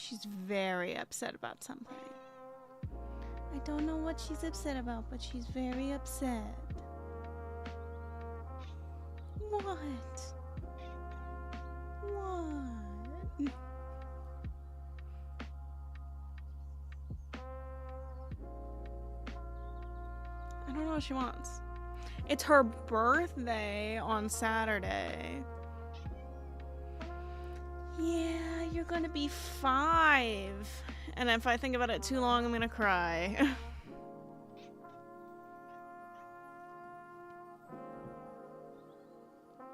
She's very upset about something. I don't know what she's upset about, but she's very upset. What? What? I don't know what she wants. It's her birthday on Saturday. Yeah, you're gonna be 5. And if I think about it too long, I'm gonna cry. Oh my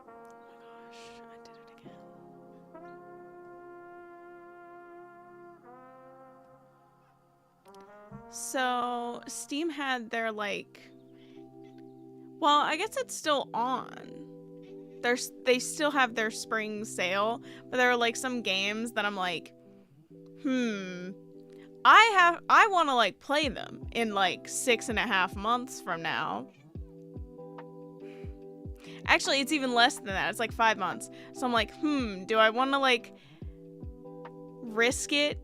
gosh, I did it again. So, Steam had their, like... Well, I guess it's still on. They still have their spring sale, but there are, like, some games that I'm like, I want to, like, play them in, like, 6.5 months from now. Actually, it's even less than that. It's, like, 5 months. So I'm like, do I want to, like, risk it?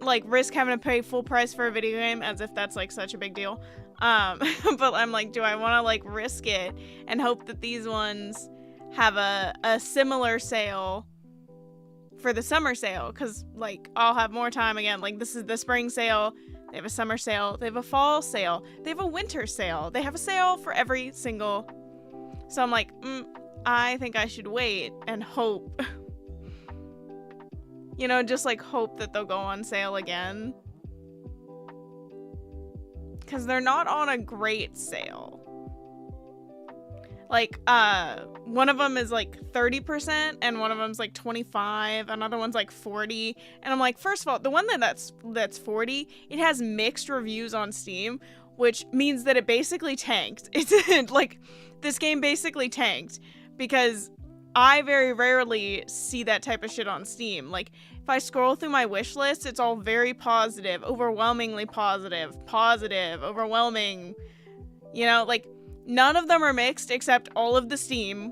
Like, risk having to pay full price for a video game as if that's, like, such a big deal. But I'm like, do I want to, like, risk it and hope that these ones have a similar sale for the summer sale? Because, like, I'll have more time again. Like, this is the spring sale. They have a summer sale. They have a fall sale. They have a winter sale. They have a sale for every single... So I'm like, I think I should wait and hope. You know, just, like, hope that they'll go on sale again. Because they're not on a great sale. Like, one of them is, like, 30%, and one of them's, like, 25, another one's, like, 40, and I'm like, first of all, the one that's 40, it has mixed reviews on Steam, which means that it basically tanked. It's, like, this game basically tanked, because I very rarely see that type of shit on Steam. Like, if I scroll through my wish list, it's all very positive, overwhelmingly positive, overwhelming, you know, like, none of them are mixed except all of the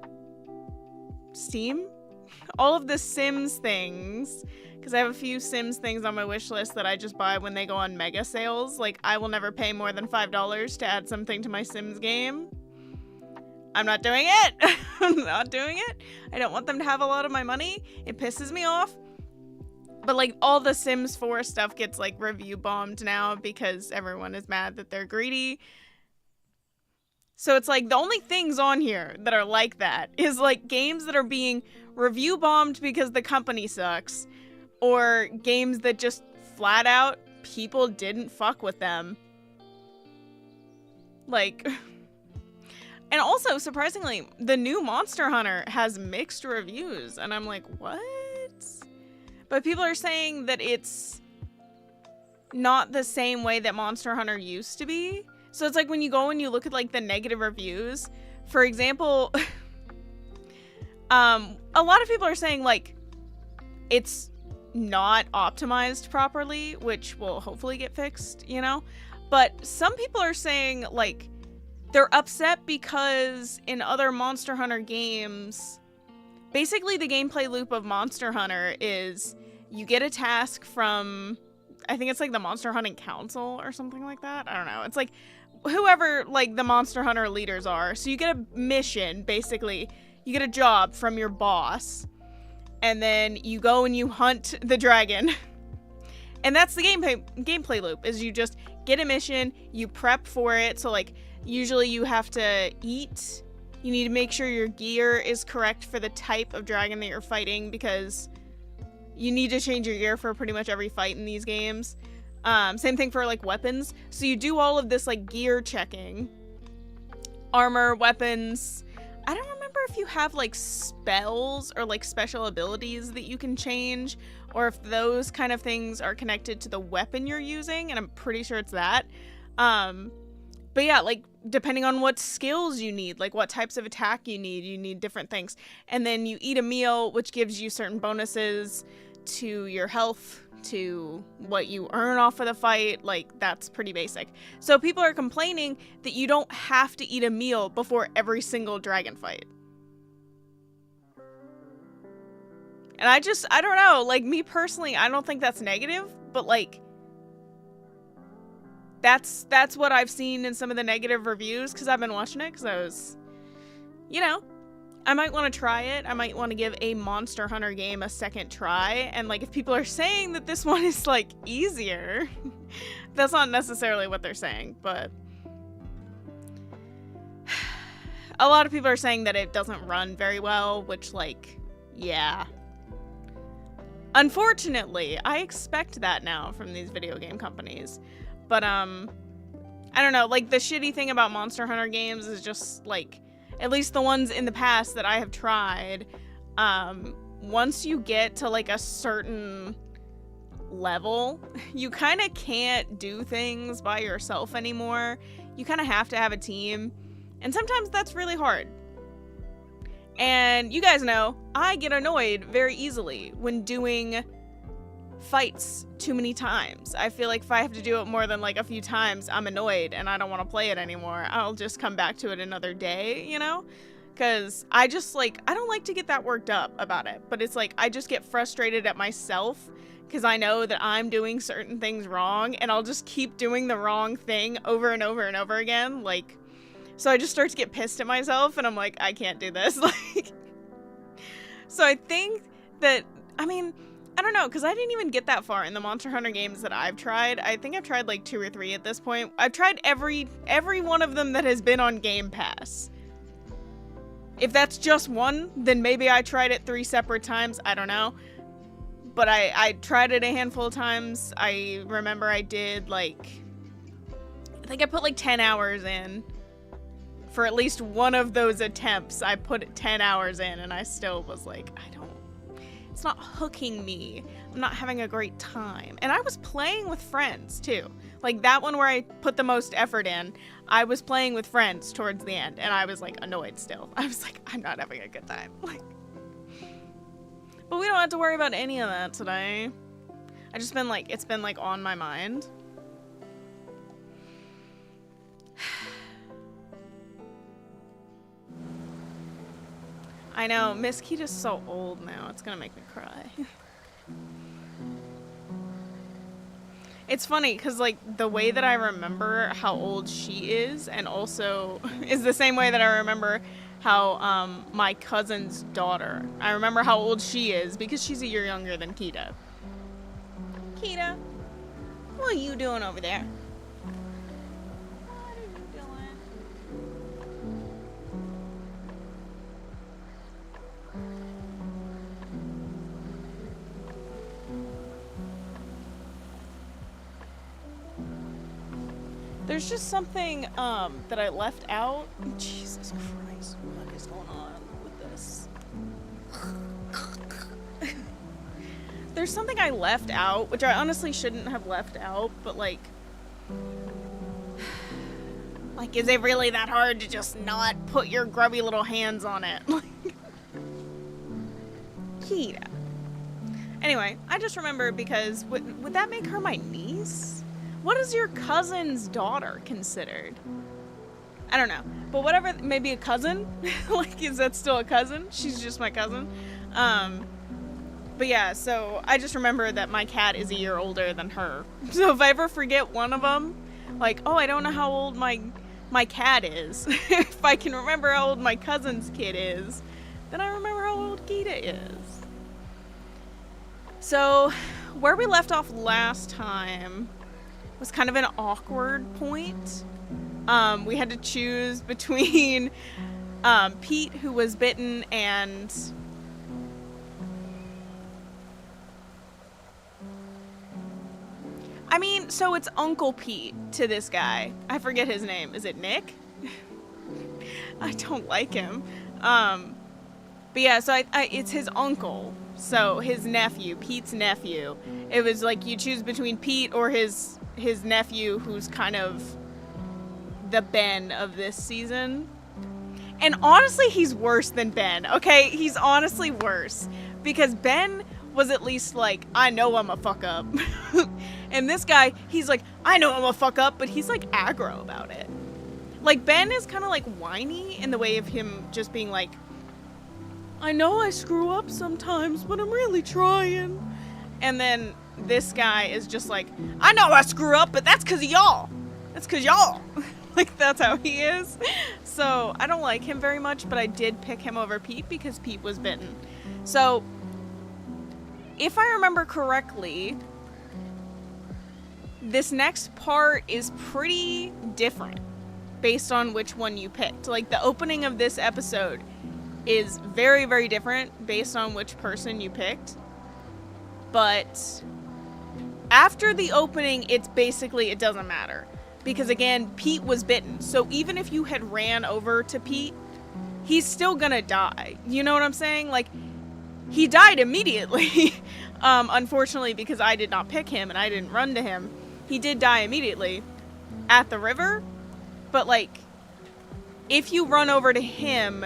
all of the Sims things, because I have a few Sims things on my wish list that I just buy when they go on mega sales. Like, I will never pay more than $5 to add something to my Sims game. I'm not doing it. I'm not doing it. I don't want them to have a lot of my money. It pisses me off. But, like, all the Sims 4 stuff gets, like, review bombed now because everyone is mad that they're greedy. So it's like the only things on here that are like that is, like, games that are being review bombed because the company sucks, or games that just flat out people didn't fuck with them. Like... And also, surprisingly, the new Monster Hunter has mixed reviews, and I'm like, what? But people are saying that it's not the same way that Monster Hunter used to be. So it's like when you go and you look at, like, the negative reviews, for example, a lot of people are saying, like, it's not optimized properly, which will hopefully get fixed, you know? But some people are saying, like, they're upset because in other Monster Hunter games, basically the gameplay loop of Monster Hunter is you get a task from, I think it's like the Monster Hunting Council or something like that. I don't know. It's like whoever, like, the Monster Hunter leaders are. So you get a mission, basically. You get a job from your boss. And then you go and you hunt the dragon. And that's the gameplay loop, is you just get a mission, you prep for it. So, like, usually you have to eat. You need to make sure your gear is correct for the type of dragon that you're fighting, because you need to change your gear for pretty much every fight in these games. Same thing for, like, weapons. So you do all of this, like, gear checking. Armor, weapons. I don't remember if you have, like, spells or, like, special abilities that you can change, or if those kind of things are connected to the weapon you're using, and I'm pretty sure it's that. But yeah, like, depending on what skills you need, like what types of attack you need different things. And then you eat a meal, which gives you certain bonuses to your health, to what you earn off of the fight. Like, that's pretty basic. So people are complaining that you don't have to eat a meal before every single dragon fight. And I don't know, like, me personally, I don't think that's negative, but, like, that's what I've seen in some of the negative reviews, because I've been watching it, because I was, you know, I might want to try it. I might want to give a Monster Hunter game a second try, and, like, if people are saying that this one is, like, easier, that's not necessarily what they're saying, but a lot of people are saying that it doesn't run very well, which, like, yeah. Unfortunately, I expect that now from these video game companies. But, I don't know, like, the shitty thing about Monster Hunter games is just, like, at least the ones in the past that I have tried, once you get to, like, a certain level, you kind of can't do things by yourself anymore. You kind of have to have a team, and sometimes that's really hard. And you guys know, I get annoyed very easily when doing fights too many times. I feel like if I have to do it more than like a few times, I'm annoyed and I don't want to play it anymore. I'll just come back to it another day, you know? Because I just like, I don't like to get that worked up about it, but it's like I just get frustrated at myself because I know that I'm doing certain things wrong, and I'll just keep doing the wrong thing over and over and over again. Like, so I just start to get pissed at myself, and I'm like, I can't do this. Like, so I think that, I mean, I don't know, because I didn't even get that far in the Monster Hunter games that I've tried. I think I've tried like 2 or 3 at this point. I've tried every one of them that has been on Game Pass. If that's just one, then maybe I tried it 3 separate times. I don't know. But I tried it a handful of times. I remember I did like, I think I put like 10 hours in. For at least one of those attempts, I put 10 hours in, and I still was like, it's not hooking me. I'm not having a great time. And I was playing with friends, too. Like, that one where I put the most effort in, I was playing with friends towards the end, and I was, like, annoyed still. I was like, I'm not having a good time. Like, but we don't have to worry about any of that today. I just been, like, it's been, like, on my mind. I know, Miss Kita's so old now, it's gonna make me cry. It's funny, because, like, the way that I remember how old she is, and also is the same way that I remember how, my cousin's daughter, I remember how old she is, because she's a year younger than Kita. Kita, what are you doing over there? There's just something that I left out. Jesus Christ, what is going on with this? There's something I left out, which I honestly shouldn't have left out, but like, is it really that hard to just not put your grubby little hands on it? Like, Kita. Anyway, I just remember because would that make her my niece? What is your cousin's daughter considered? I don't know. But whatever, maybe a cousin? Like, is that still a cousin? She's just my cousin. But yeah, so I just remember that my cat is a year older than her. So if I ever forget one of them, like, oh, I don't know how old my cat is. If I can remember how old my cousin's kid is, then I remember how old Kita is. So where we left off last time was kind of an awkward point. We had to choose between Pete, who was bitten, and I mean, so it's Uncle Pete to this guy. I forget his name. Is it Nick? I don't like him. But yeah, so it's his uncle. So his nephew, Pete's nephew. It was like you choose between Pete or his nephew, who's kind of the Ben of this season. And honestly, he's worse than Ben, okay? He's honestly worse. Because Ben was at least like, I know I'm a fuck up. And this guy, he's like, I know I'm a fuck up, but he's like aggro about it. Like, Ben is kind of like whiny in the way of him just being like, I know I screw up sometimes, but I'm really trying. And then this guy is just like, I know I screw up, but that's because of y'all. That's because y'all. Like, that's how he is. So I don't like him very much, but I did pick him over Pete because Pete was bitten. So if I remember correctly, this next part is pretty different based on which one you picked. Like, the opening of this episode is very, very different based on which person you picked. But after the opening, it's basically, it doesn't matter. Because again, Pete was bitten. So even if you had ran over to Pete, he's still gonna die. You know what I'm saying? Like, he died immediately. Unfortunately, because I did not pick him and I didn't run to him. He did die immediately at the river. But like, if you run over to him,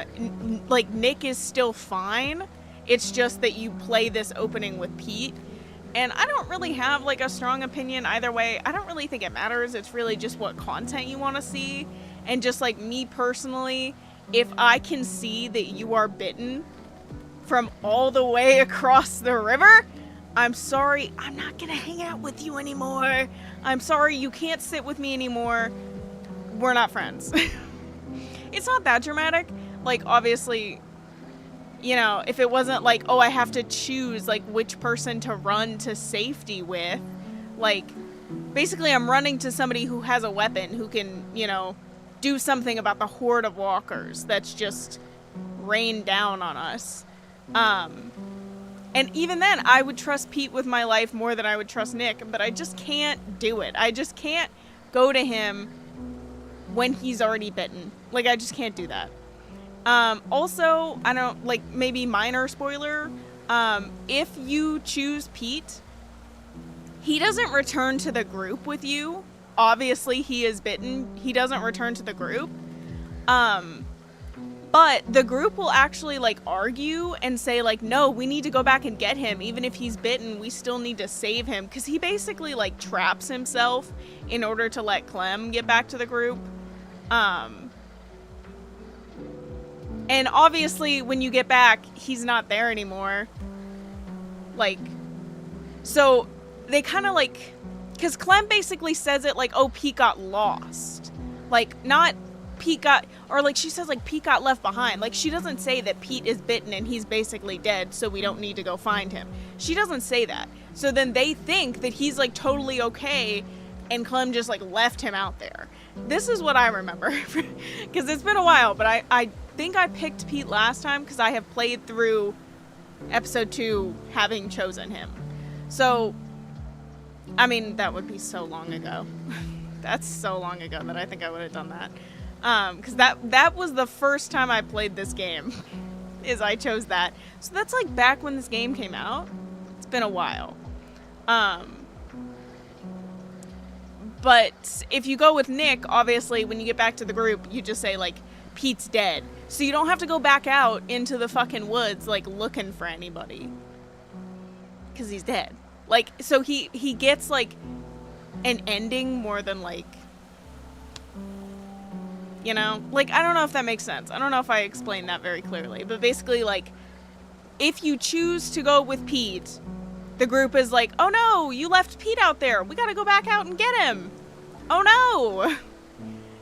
like, Nick is still fine. It's just that you play this opening with Pete. And I don't really have, like, a strong opinion either way. I don't really think it matters. It's really just what content you want to see. And just, like, me personally, if I can see that you are bitten from all the way across the river, I'm sorry, I'm not going to hang out with you anymore. I'm sorry, you can't sit with me anymore. We're not friends. It's not that dramatic. Like, obviously, you know, if it wasn't like, oh, I have to choose, like, which person to run to safety with, like, basically I'm running to somebody who has a weapon, who can, you know, do something about the horde of walkers that's just rained down on us. And even then, I would trust Pete with my life more than I would trust Nick, but I just can't do it. I just can't go to him when he's already bitten. Like, I just can't do that. Also, I don't, like, maybe minor spoiler, if you choose Pete, he doesn't return to the group with you. Obviously, he is bitten. He doesn't return to the group. But the group will actually, like, argue and say, like, no, we need to go back and get him. Even if he's bitten, we still need to save him. Because he basically, like, traps himself in order to let Clem get back to the group. And obviously, when you get back, he's not there anymore. Like, so they kind of, like, because Clem basically says it like, oh, Pete got lost. Like, not Pete got, or like she says, like, Pete got left behind. Like, she doesn't say that Pete is bitten and he's basically dead, so we don't need to go find him. She doesn't say that. So then they think that he's, like, totally okay, and Clem just, like, left him out there. This is what I remember. Because it's been a while, but I think I picked Pete last time because I have played through episode 2 having chosen him. So, I mean, that would be so long ago. That's so long ago that I think I would have done that. Because that was the first time I played this game, is I chose that. So that's, like, back when this game came out. It's been a while. But if you go with Nick, obviously, when you get back to the group, you just say, like, Pete's dead. So you don't have to go back out into the fucking woods, like, looking for anybody. Because he's dead. Like, so he gets, like, an ending more than, like, you know? Like, I don't know if that makes sense. I don't know if I explained that very clearly. But basically, like, if you choose to go with Pete, the group is like, oh no, you left Pete out there. We gotta go back out and get him. Oh no.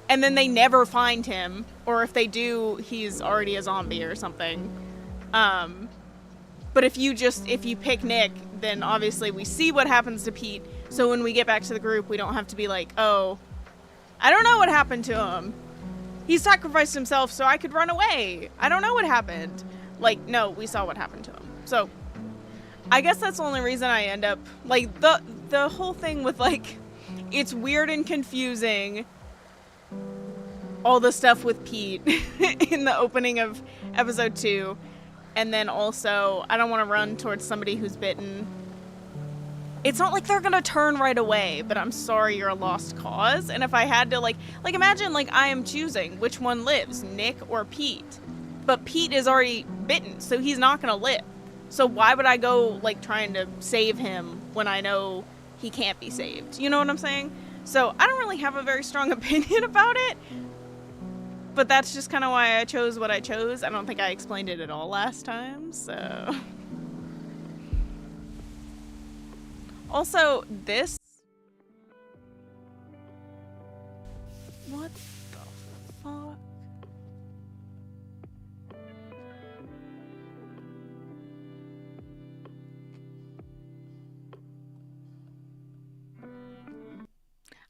And then they never find him. Or if they do, he's already a zombie or something. But if you pick Nick, then obviously we see what happens to Pete. So when we get back to the group, we don't have to be like, oh, I don't know what happened to him. He sacrificed himself so I could run away. I don't know what happened. Like, no, we saw what happened to him. So I guess that's the only reason I end up, like, the whole thing with, like, it's weird and confusing, all the stuff with Pete in the opening of episode 2, and then also, I don't want to run towards somebody who's bitten. It's not like they're gonna turn right away, but I'm sorry, you're a lost cause, and if I had to, like, imagine, like, I am choosing which one lives, Nick or Pete, but Pete is already bitten, so he's not gonna live. So why would I go, like, trying to save him when I know he can't be saved? You know what I'm saying? So I don't really have a very strong opinion about it. But that's just kind of why I chose what I chose. I don't think I explained it at all last time, so... Also, this... What the fuck?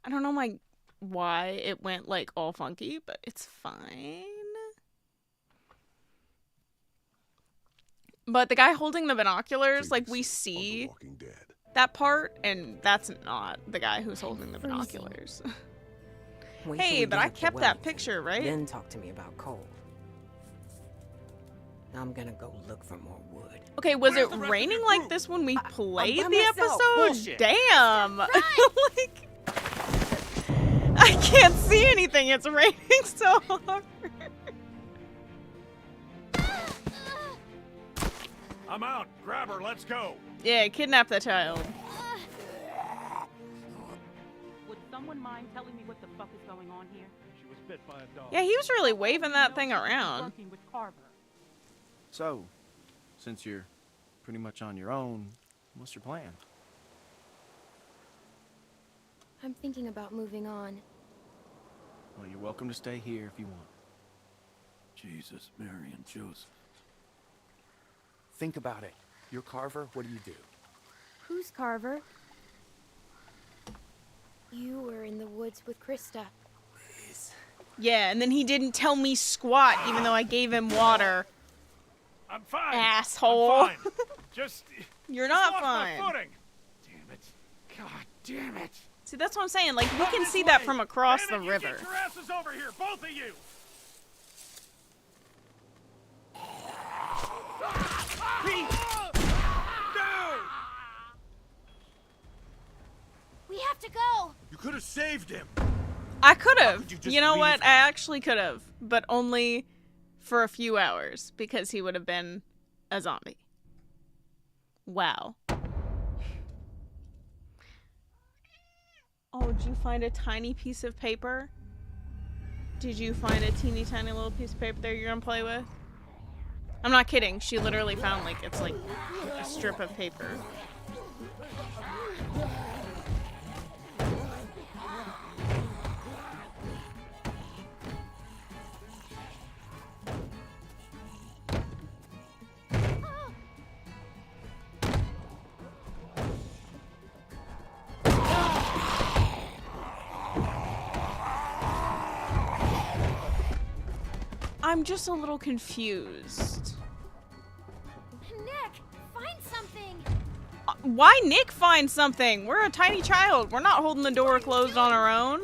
I don't know why it went like all funky, but it's fine. But the guy holding the binoculars, like we see that part, and that's not the guy who's holding the binoculars. Hey, but I kept that picture, right? Then talk to me about coal. I'm gonna go look for more wood. Okay, was it raining like this when we played the episode? Bullshit. Damn! Like, I can't see anything. It's raining so hard. I'm out. Grab her. Let's go. Yeah, kidnap the child. Would someone mind telling me what the fuck is going on here? She was bit by a dog. Yeah, he was really waving that thing around. Working with Carver. So, since you're pretty much on your own, what's your plan? I'm thinking about moving on. Well, you're welcome to stay here if you want. Jesus, Mary and Joseph. Think about it. You're Carver, what do you do? Who's Carver? You were in the woods with Krista. Please. Yeah, and then he didn't tell me squat, even though I gave him water. I'm fine. Asshole. I'm fine. Just... You're not lost fine. my footing. Damn it. God damn it. See, that's what I'm saying. Like, we Come can this see that way. from across the Damn it, river. You get your asses over here, both of you. No! We have to go! You could have saved him. I could could have. you just You know leave what? him? I actually could have, but only for a few hours because he would have been a zombie. Wow. Oh, did you find a tiny piece of paper? Did you find a teeny tiny little piece of paper there you're gonna play with? I'm not kidding. She literally found like it's like a strip of paper. I'm just a little confused. Nick, find something! Why Nick find something? We're a tiny child. We're not holding the door closed on our own.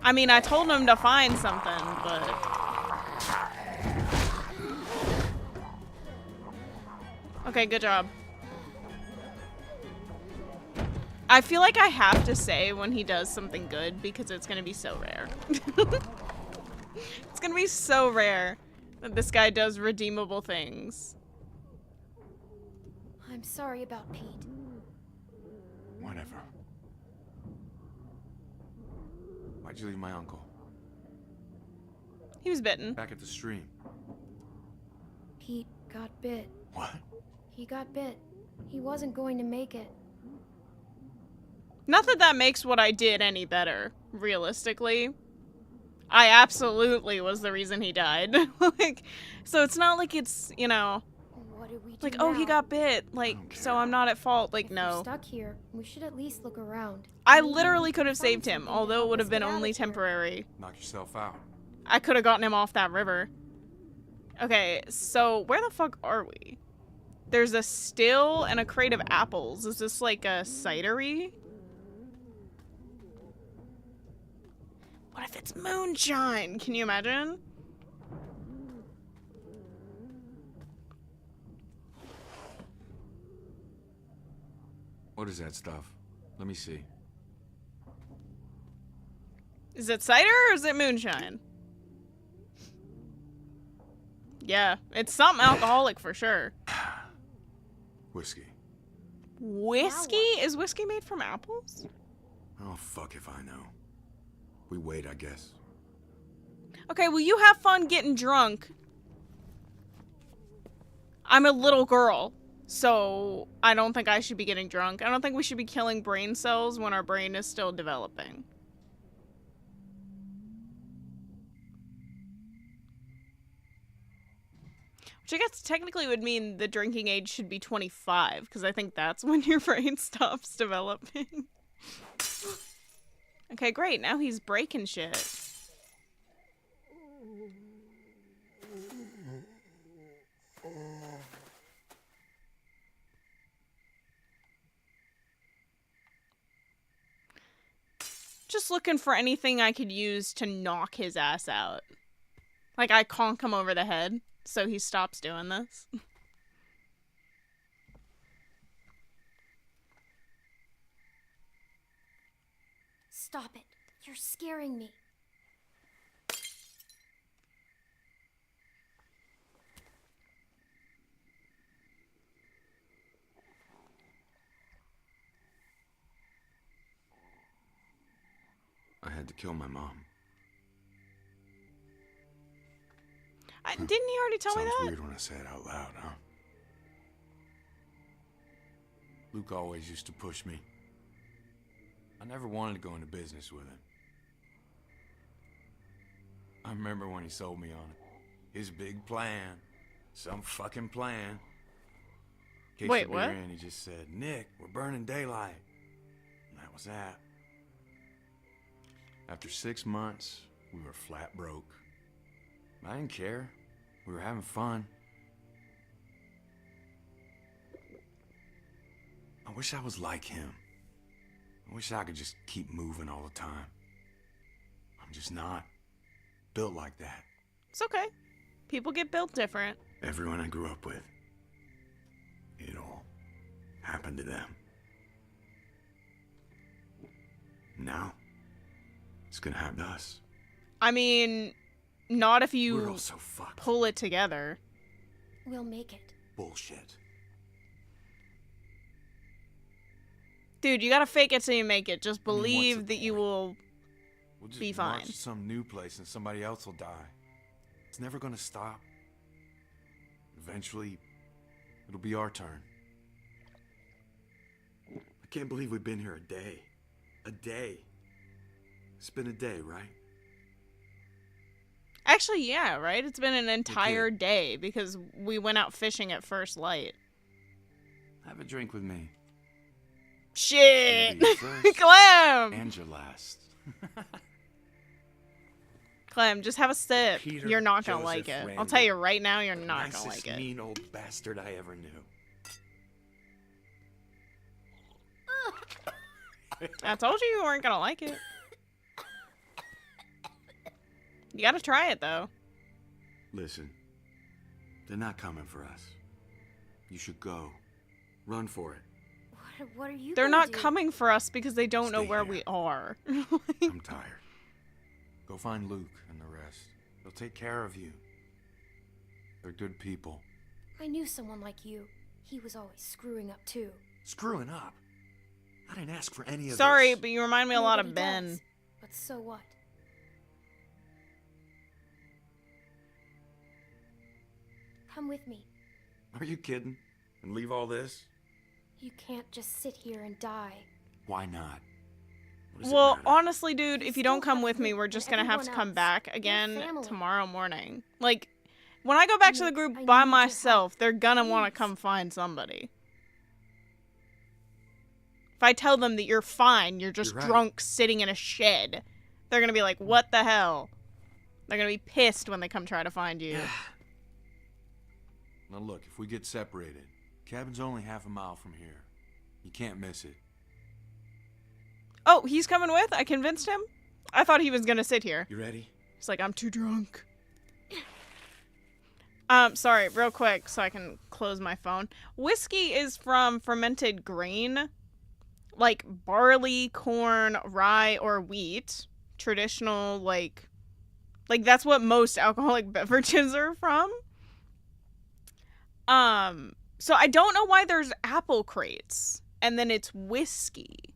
I mean, I told him to find something, but... Okay, good job. I feel like I have to say when he does something good because it's gonna be so rare. It's gonna be so rare that this guy does redeemable things. I'm sorry about Pete. Whatever. Why'd you leave my uncle? He was bitten. Back at the stream. Pete got bit. What? He got bit. He wasn't going to make it. Not that that makes what I did any better, realistically. I absolutely was the reason he died. Like, so it's not like it's, you know, What do we do like, oh, he now? got bit, like, so I'm not at fault. Like, If we're no. stuck here, we should at least look around. I Maybe literally we could can have find saved him, something to although it help would us have been get out only of here. temporary. Knock yourself out. I could have gotten him off that river. Okay, so where the fuck are we? There's a still and a crate of apples. Is this like a cidery? What if it's moonshine? Can you imagine? What is that stuff? Let me see. Is it cider or is it moonshine? Yeah, it's something alcoholic for sure. Whiskey. Whiskey? Is whiskey made from apples? Oh, fuck if I know. We wait, I guess. Okay, well, you have fun getting drunk. I'm a little girl, so I don't think I should be getting drunk. I don't think we should be killing brain cells when our brain is still developing. Which I guess technically would mean the drinking age should be 25, because I think that's when your brain stops developing. Okay, great. Now he's breaking shit. Just looking for anything I could use to knock his ass out. Like, I conk him over the head, so he stops doing this. Stop it. You're scaring me. I had to kill my mom. Didn't he already tell me Sounds that? weird when I say it out loud, huh? Luke always used to push me. I never wanted to go into business with him. I remember when he sold me on it. His big plan. Some fucking plan. In case Wait, you were what? in, he just said, Nick, we're burning daylight. And that was that. After 6 months, we were flat broke. I didn't care. We were having fun. I wish I was like him. I wish I could just keep moving all the time. I'm just not built like that. It's okay. People get built different. Everyone I grew up with, it all happened to them. Now, it's gonna happen to us. I mean, not if We're you all so fucked. pull it together. We'll make it. Bullshit. Dude, you gotta fake it till you make it. Just I mean, what's believe the that you point? will... We'll just Be march fine. to some new place and somebody else will die. It's never gonna stop. Eventually, it'll be our turn. I can't believe we've been here a day. A day. It's been a day, right? Actually, yeah, right? It's been an entire day because we went out fishing at first light. Have a drink with me. Shit! It'll be your first Clem! and your last. Clem, just have a sip. Peter You're not gonna Joseph like it. I'll Randall. tell you right now, you're The not gonna nicest, like it. mean old bastard I ever knew. I told you you weren't gonna like it. You gotta try it, though. Listen, they're not coming for us. You should go. Run for it. What are you They're gonna not do? coming for us because they don't know Stay where here. we are. I'm tired. Go find Luke and the rest. They'll take care of you. They're good people. I knew someone like you. He was always screwing up too. Screwing up. I didn't ask for any of Sorry, this. but you remind me a lot of Nobody Ben. does. But so what? Come with me. Are you kidding? And leave all this? You can't just sit here and die. Why not? What does it Well, matter? honestly, dude, if you still don't come have with me, Luke we're and just gonna have to everyone come else. back We're again family. tomorrow morning. Like, when I go back to the Nick, group I by need your myself, help. they're gonna want to Please. come find somebody. If I tell them that you're fine, you're just You're right. drunk sitting in a shed, they're gonna be like, what the hell? They're gonna be pissed when they come try to find you. Now look, if we get separated, cabin's only half a mile from here. You can't miss it. Oh, he's coming with? I convinced him? I thought he was gonna sit here. You ready? He's like, I'm too drunk. Sorry, real quick, so I can close my phone. Whiskey is from fermented grain, like barley, corn, rye, or wheat. Traditional, like that's what most alcoholic beverages are from. So I don't know why there's apple crates, and then it's whiskey.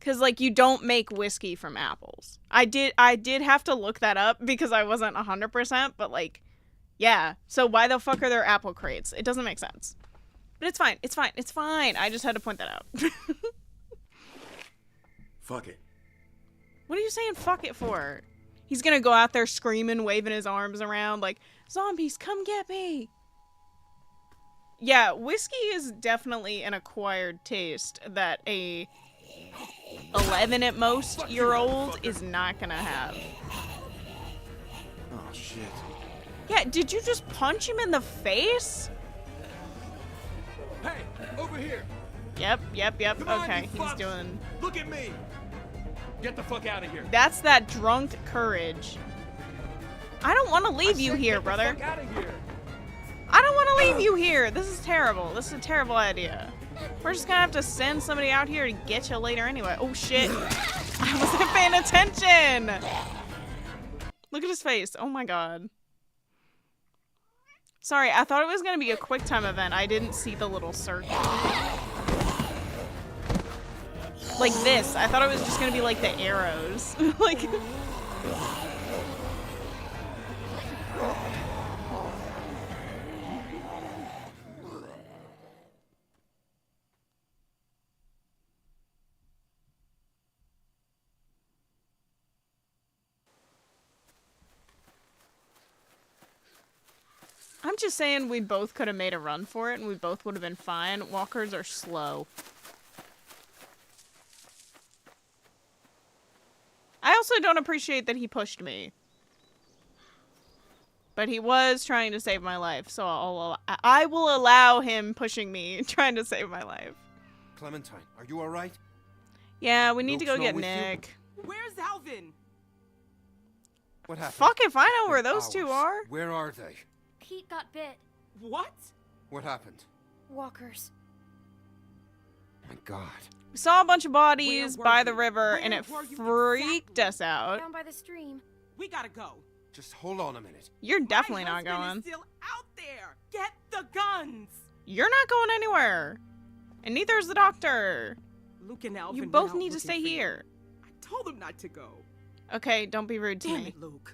Cause like you don't make whiskey from apples. I did have to look that up because I wasn't 100%, but like, yeah. So why the fuck are there apple crates? It doesn't make sense. But it's fine. It's fine. It's fine. I just had to point that out. Fuck it. What are you saying fuck it for? He's gonna go out there screaming, waving his arms around like, zombies, come get me. Yeah, whiskey is definitely an acquired taste that a 11 at most year old is not gonna have. Oh, shit. Yeah, did you just punch him in the face? Hey, over here. Yep. Come on, Okay, you he's fucks. doing... Look at me. Get the fuck out of here. That's that drunk courage. I don't want to leave you here, brother. Get the fuck out of here. I don't want to leave you here. This is terrible. This is a terrible idea. We're just gonna have to send somebody out here to get you later anyway. Oh shit. I wasn't paying attention. Look at his face. Oh my god. Sorry, I thought it was gonna be a quick time event. I didn't see the little circle. Like this. I thought it was just gonna be like the arrows. Like... I'm just saying we both could have made a run for it and we both would have been fine. Walkers are slow. I also don't appreciate that he pushed me. But he was trying to save my life, so I will allow him pushing me, trying to save my life. Clementine, are you all right? Yeah, we need to Luke's go not get with you? Nick. Where's Alvin? What happened? Fuck if I know where Been those two hours. are. Where are they? Pete got bit. What? What happened? Walkers. My God. We saw a bunch of bodies Where were by the you? river and Where it were you freaked exactly? us out. Down by the stream. We gotta go. Just hold on a minute. You're definitely My not husband going. is still out there. Get the guns. You're not going anywhere. And neither is the doctor. Luke and Alvin. You went both out need to looking stay for you. here. I told them not to go. Okay, don't be rude to Damn me. it, Luke.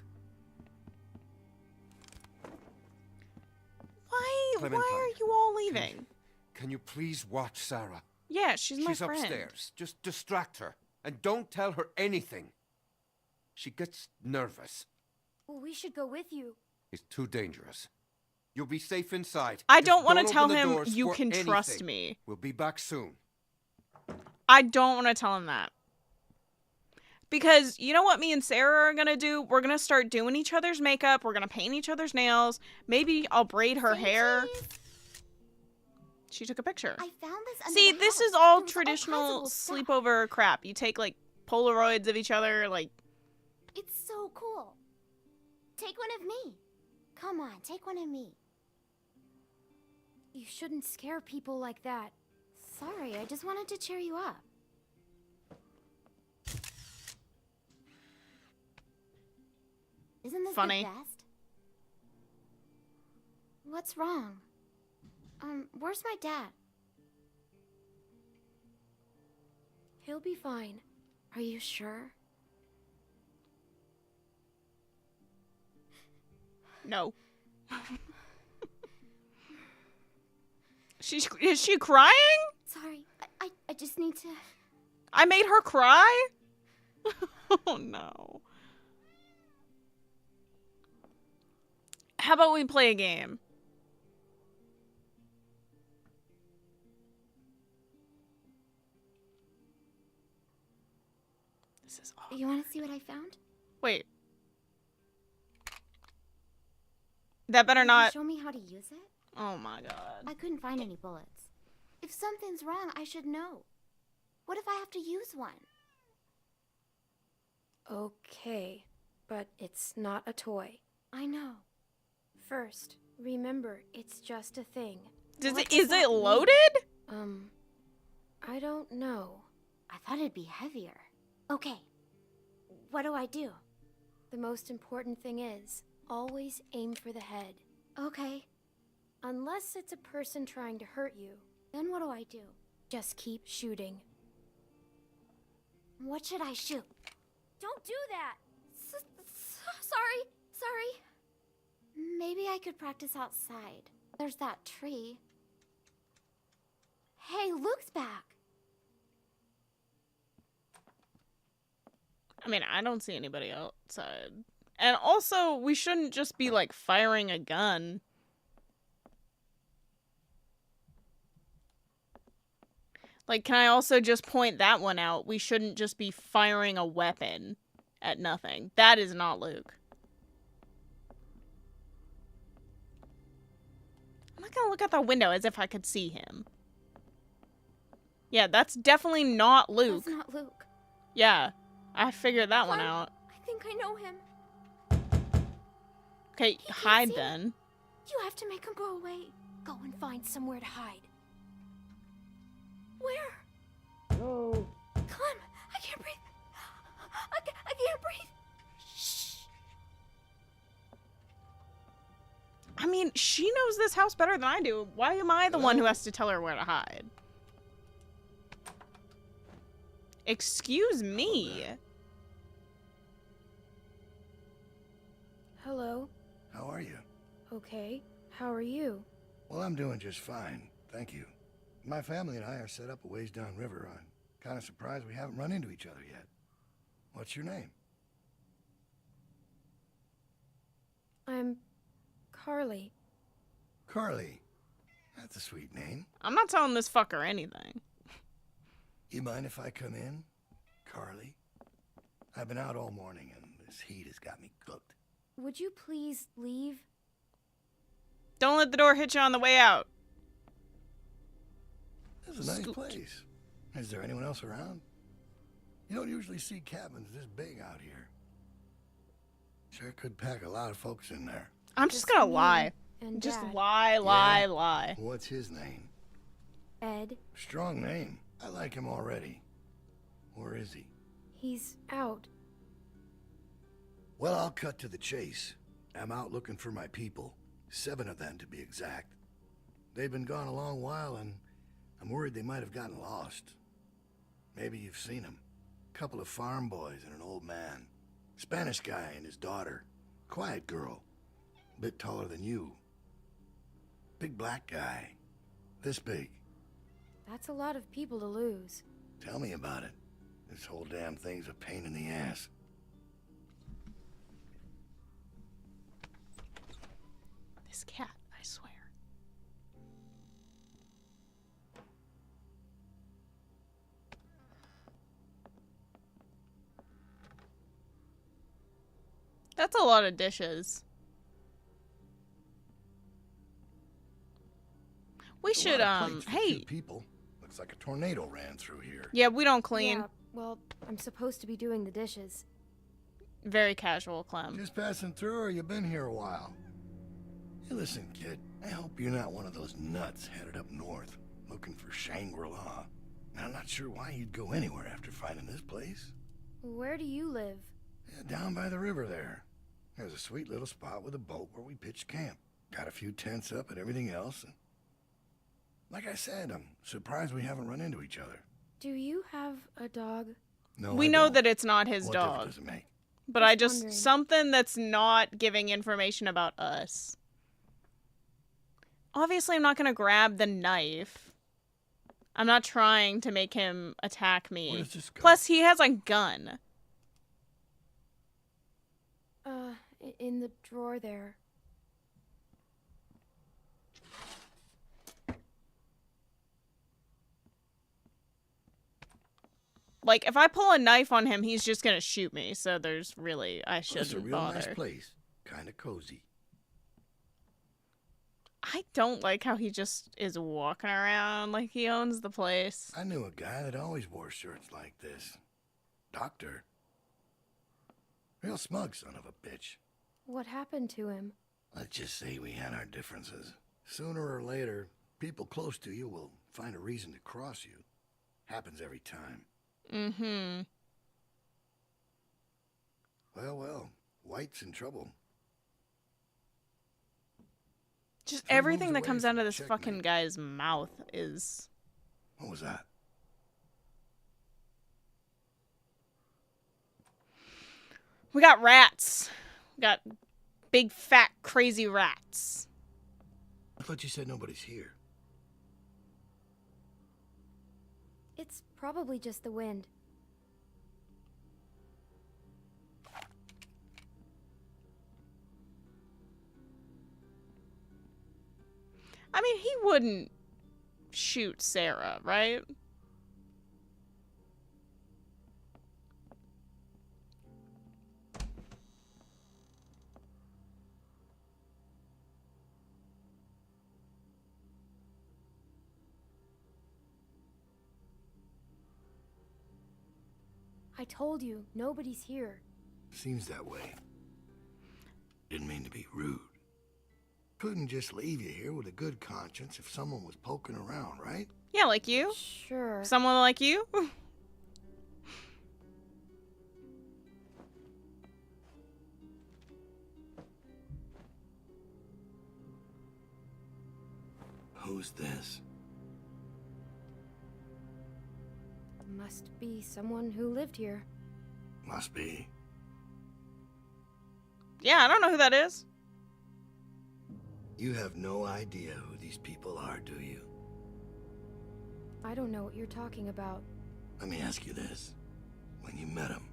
Why Clementine. are you all leaving? Can you please watch Sarah? Yeah, she's my She's friend. upstairs. Just distract her. And don't tell her anything. She gets nervous. Well, we should go with you. It's too dangerous. You'll be safe inside. I Just don't want to open tell the him doors you for can trust anything. me. We'll be back soon. I don't want to tell him that. Because you know what me and Sarah are going to do? We're going to start doing each other's makeup. We're going to paint each other's nails. Maybe I'll braid her hair. She took a picture. I found this under See, the this house. is all There was traditional kinds of old stuff. sleepover crap. You take like Polaroids of each other, like... It's so cool. Take one of me. Come on, take one of me. You shouldn't scare people like that. Sorry, I just wanted to cheer you up. Isn't this Funny. the best? What's wrong? Where's my dad? He'll be fine. Are you sure? No. Is she crying? Sorry, I just need to... I made her cry? Oh no. How about we play a game? This is awful. You want to see what I found? Wait. That better Could you not... show me how to use it? Oh my god. I couldn't find any bullets. If something's wrong, I should know. What if I have to use one? Okay, but it's not a toy. I know. First, remember, it's just a thing. What Is does that it mean? loaded? I don't know. I thought it'd be heavier. Okay. What do I do? The most important thing is, always aim for the head. Okay. Unless it's a person trying to hurt you, Then what do I do? just keep shooting. What should I shoot? Don't do that! Sorry. Maybe I could practice outside. There's that tree. Hey, Luke's back. I mean, I don't see anybody outside. And also, we shouldn't just be, like, firing a gun. Like, can I also just point that one out? We shouldn't just be firing a weapon at nothing. That is not Luke. I'm not gonna look out the window as if I could see him. Yeah, that's definitely not Luke. That's not Luke. Yeah, I figured that one out. I think I know him. Okay, He can't hide see then. You have to make him go away. Go and find somewhere to hide. Where? No. Clem, I can't breathe. I can't breathe. Shh. I mean, she knows this house better than I do. Why am I the one who has to tell her where to hide? Excuse me. Hello? How are you? Okay. How are you? Well, I'm doing just fine, thank you. My family and I are set up a ways downriver. I'm kind of surprised we haven't run into each other yet. What's your name? I'm Carly. Carly. That's a sweet name. I'm not telling this fucker anything. You mind if I come in, Carly? I've been out all morning and this heat has got me cooked. Would you please leave? Don't let the door hit you on the way out. This is a nice Scoot. place. Is there anyone else around? You don't usually see cabins this big out here. Sure could pack a lot of folks in there. I'm just gonna me lie. And Just Dad. lie. What's his name? Ed. Strong name. I like him already. Where is he? He's out. Well, I'll cut to the chase. I'm out looking for my people. 7 of them, to be exact. They've been gone a long while, and I'm worried they might have gotten lost. Maybe you've seen them. Couple of farm boys and an old man. Spanish guy and his daughter. Quiet girl. Bit taller than you. Big black guy. This big. That's a lot of people to lose. Tell me about it. This whole damn thing's a pain in the ass. This cat, I swear. That's a lot of dishes. We should, hey. People. Looks like a tornado ran through here. Yeah, we don't clean. Yeah, well, I'm supposed to be doing the dishes. Very casual, Clem. Just passing through, or you been here a while? Hey, listen, kid. I hope you're not one of those nuts headed up north, looking for Shangri-La. I'm not sure why you'd go anywhere after finding this place. Where do you live? Yeah, down by the river there. There's a sweet little spot with a boat where we pitched camp. Got a few tents up and everything else. And like I said, I'm surprised we haven't run into each other. Do you have a dog? No, We I know don't. that it's not his What dog. difference does it make? But I Just just, wondering. something that's not giving information about us. Obviously, I'm not going to grab the knife. I'm not trying to make him attack Where me. does this go? Plus, he has a gun. In the drawer there. Like, if I pull a knife on him, he's just going to shoot me. So there's really, I It's a shouldn't real bother. nice place. Kind of cozy. I don't like how he just is walking around like he owns the place. I knew a guy that always wore shirts like this. Doctor. Real smug son of a bitch. What happened to him? Let's just say we had our differences. Sooner or later, people close to you will find a reason to cross you. Happens every time. Mm-hmm. Well, White's in trouble. Just 3 everything moves that away comes from out of a this checkmate. fucking guy's mouth. Is What was that? We got rats. We got big, fat, crazy rats. I thought you said nobody's here. It's probably just the wind. I mean, he wouldn't shoot Sarah, right? I told you, nobody's here. Seems that way. Didn't mean to be rude. Couldn't just leave you here with a good conscience if someone was poking around, right? Yeah, like you. Sure. Someone like you. Who's this? Must be someone who lived here. Must be. Yeah, I don't know who that is. You have no idea who these people are, do you? I don't know what you're talking about. Let me ask you this. When you met them,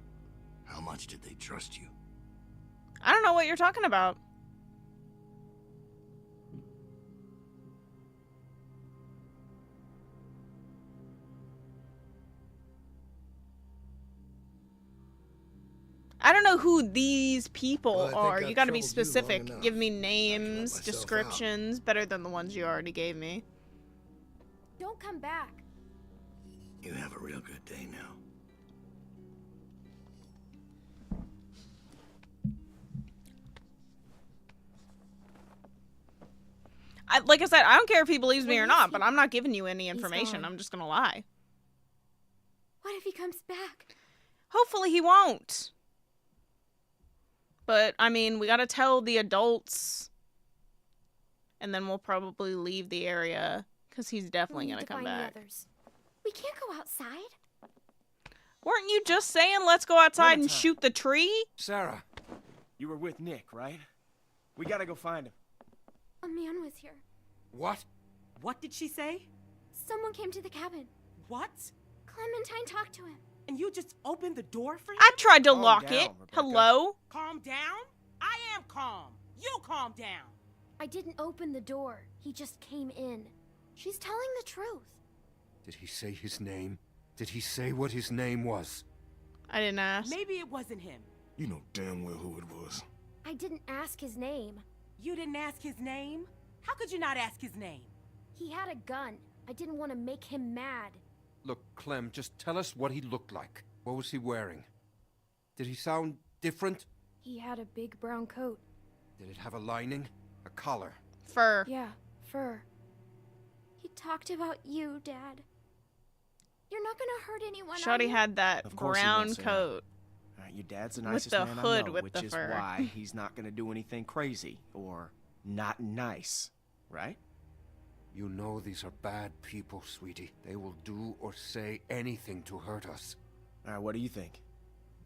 how much did they trust you? I don't know what you're talking about. I don't know who these people Well, I think are. I've You gotta be troubled you long specific. enough. Give me I can let names, myself descriptions, better than the ones you already gave me. Don't come back. You have a real good day now. Like I said, I don't care if he believes me What or if not, he- but I'm not giving you any He's information. gone. I'm just gonna lie. What if he comes back? Hopefully he won't. But, I mean, we gotta tell the adults. And then we'll probably leave the area. Because he's definitely We gonna need to come find the back. others. We can't go outside. Weren't you just saying let's go outside and Clementine. shoot the tree? Sarah, You were with Nick, right? We gotta go find him. A man was here. what? What did she say? Someone came to the cabin. What? Clementine talked to him. And you just opened the door for him? I tried to Calm lock down, it. Rebecca. Hello? Calm down? I am calm. You calm down. I didn't open the door. He just came in. She's telling the truth. Did he say his name? Did he say what his name was? I didn't ask. Maybe it wasn't him. You know damn well who it was. I didn't ask his name. You didn't ask his name? How could you not ask his name? He had a gun. I didn't want to make him mad. Look, Clem, just tell us what he looked like. What was he wearing? Did he sound different? He had a big brown coat. Did it have a lining? A collar? Fur. Yeah, fur. He talked about you, Dad. You're not gonna hurt anyone. are Shawty you? had that Of course he brown won't, Sarah. coat. All right, your dad's the With nicest the man hood I know, with which the is fur. why he's not gonna do anything crazy or not nice, right? You know these are bad people, sweetie. They will do or say anything to hurt us. All right, what do you think?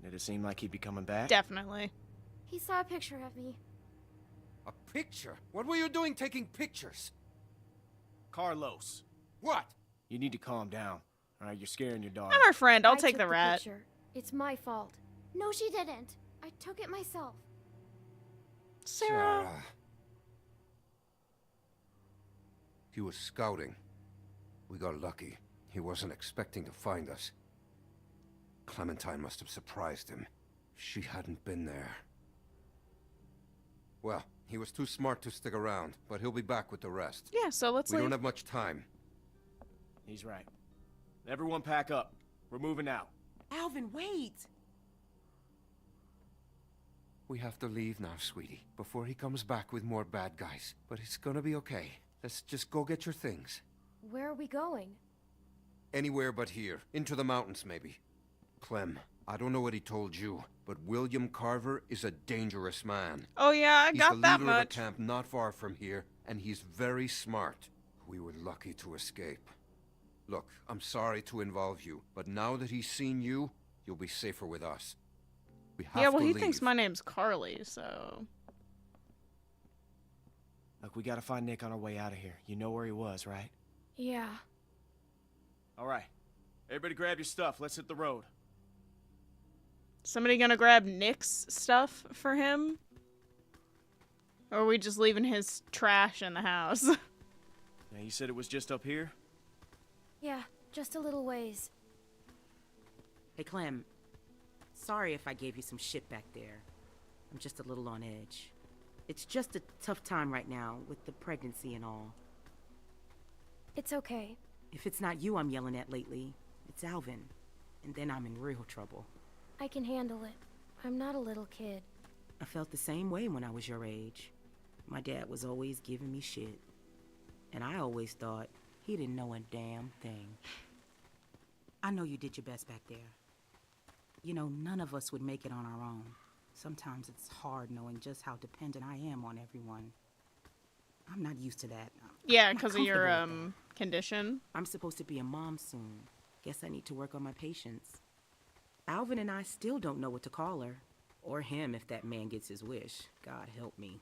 Did it seem like he'd be coming back? Definitely. He saw a picture of me. A picture? What were you doing taking pictures? Carlos, What? you need to calm down. All right, you're scaring your daughter. I'm her friend. I'll I take took the rat. picture. It's my fault. No, she didn't. I took it myself. Sarah. He was scouting. We got lucky. He wasn't expecting to find us. Clementine must have surprised him. She hadn't been there. Well, he was too smart to stick around, but he'll be back with the rest. Yeah, so let's We leave. don't have much time. He's right. Everyone pack up. We're moving out. Alvin, wait. We have to leave now, sweetie, before he comes back with more bad guys. But it's gonna be okay. Let's just go get your things. Where are we going? Anywhere but here. Into the mountains, maybe. Clem, I don't know what he told you, but William Carver is a dangerous man. Oh, yeah, I He's got the that leader of a much. camp not far from here, and he's very smart. We were lucky to escape. Look, I'm sorry to involve you, but now that he's seen you, you'll be safer with us. We have Yeah, well, to he leave. thinks my name's Carly, so... Look, we gotta find Nick on our way out of here. You know where he was, right? Yeah. All right. Everybody grab your stuff. Let's hit the road. Somebody gonna grab Nick's stuff for him? Or are we just leaving his trash in the house? Now, you said it was just up here? Yeah, just a little ways. Hey, Clem. Sorry if I gave you some shit back there. I'm just a little on edge. It's just a tough time right now with the pregnancy and all. It's okay. If it's not you I'm yelling at lately, it's Alvin. And then I'm in real trouble. I can handle it. I'm not a little kid. I felt the same way when I was your age. My dad was always giving me shit. And I always thought he didn't know a damn thing. I know you did your best back there. You know, none of us would make it on our own. Sometimes it's hard knowing just how dependent I am on everyone. I'm not used to that. Yeah, I'm not because of your, comfortable with that. condition. I'm supposed to be a mom soon. Guess I need to work on my patience. Alvin and I still don't know what to call her. Or him if that man gets his wish. God help me.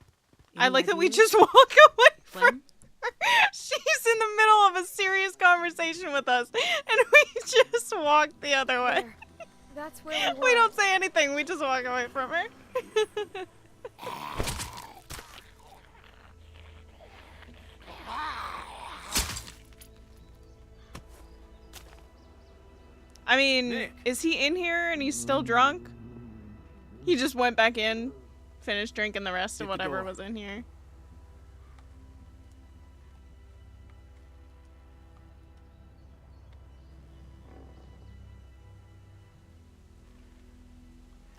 I Any like that we ideas? just walk away from Clem? her. She's in the middle of a serious conversation with us, and we just walk the other way. There. That's where we were. We don't say anything, we just walk away from her. I mean, Nick. is he in here and he's still drunk? He just went back in, finished drinking the rest of Hit the whatever door. was in here.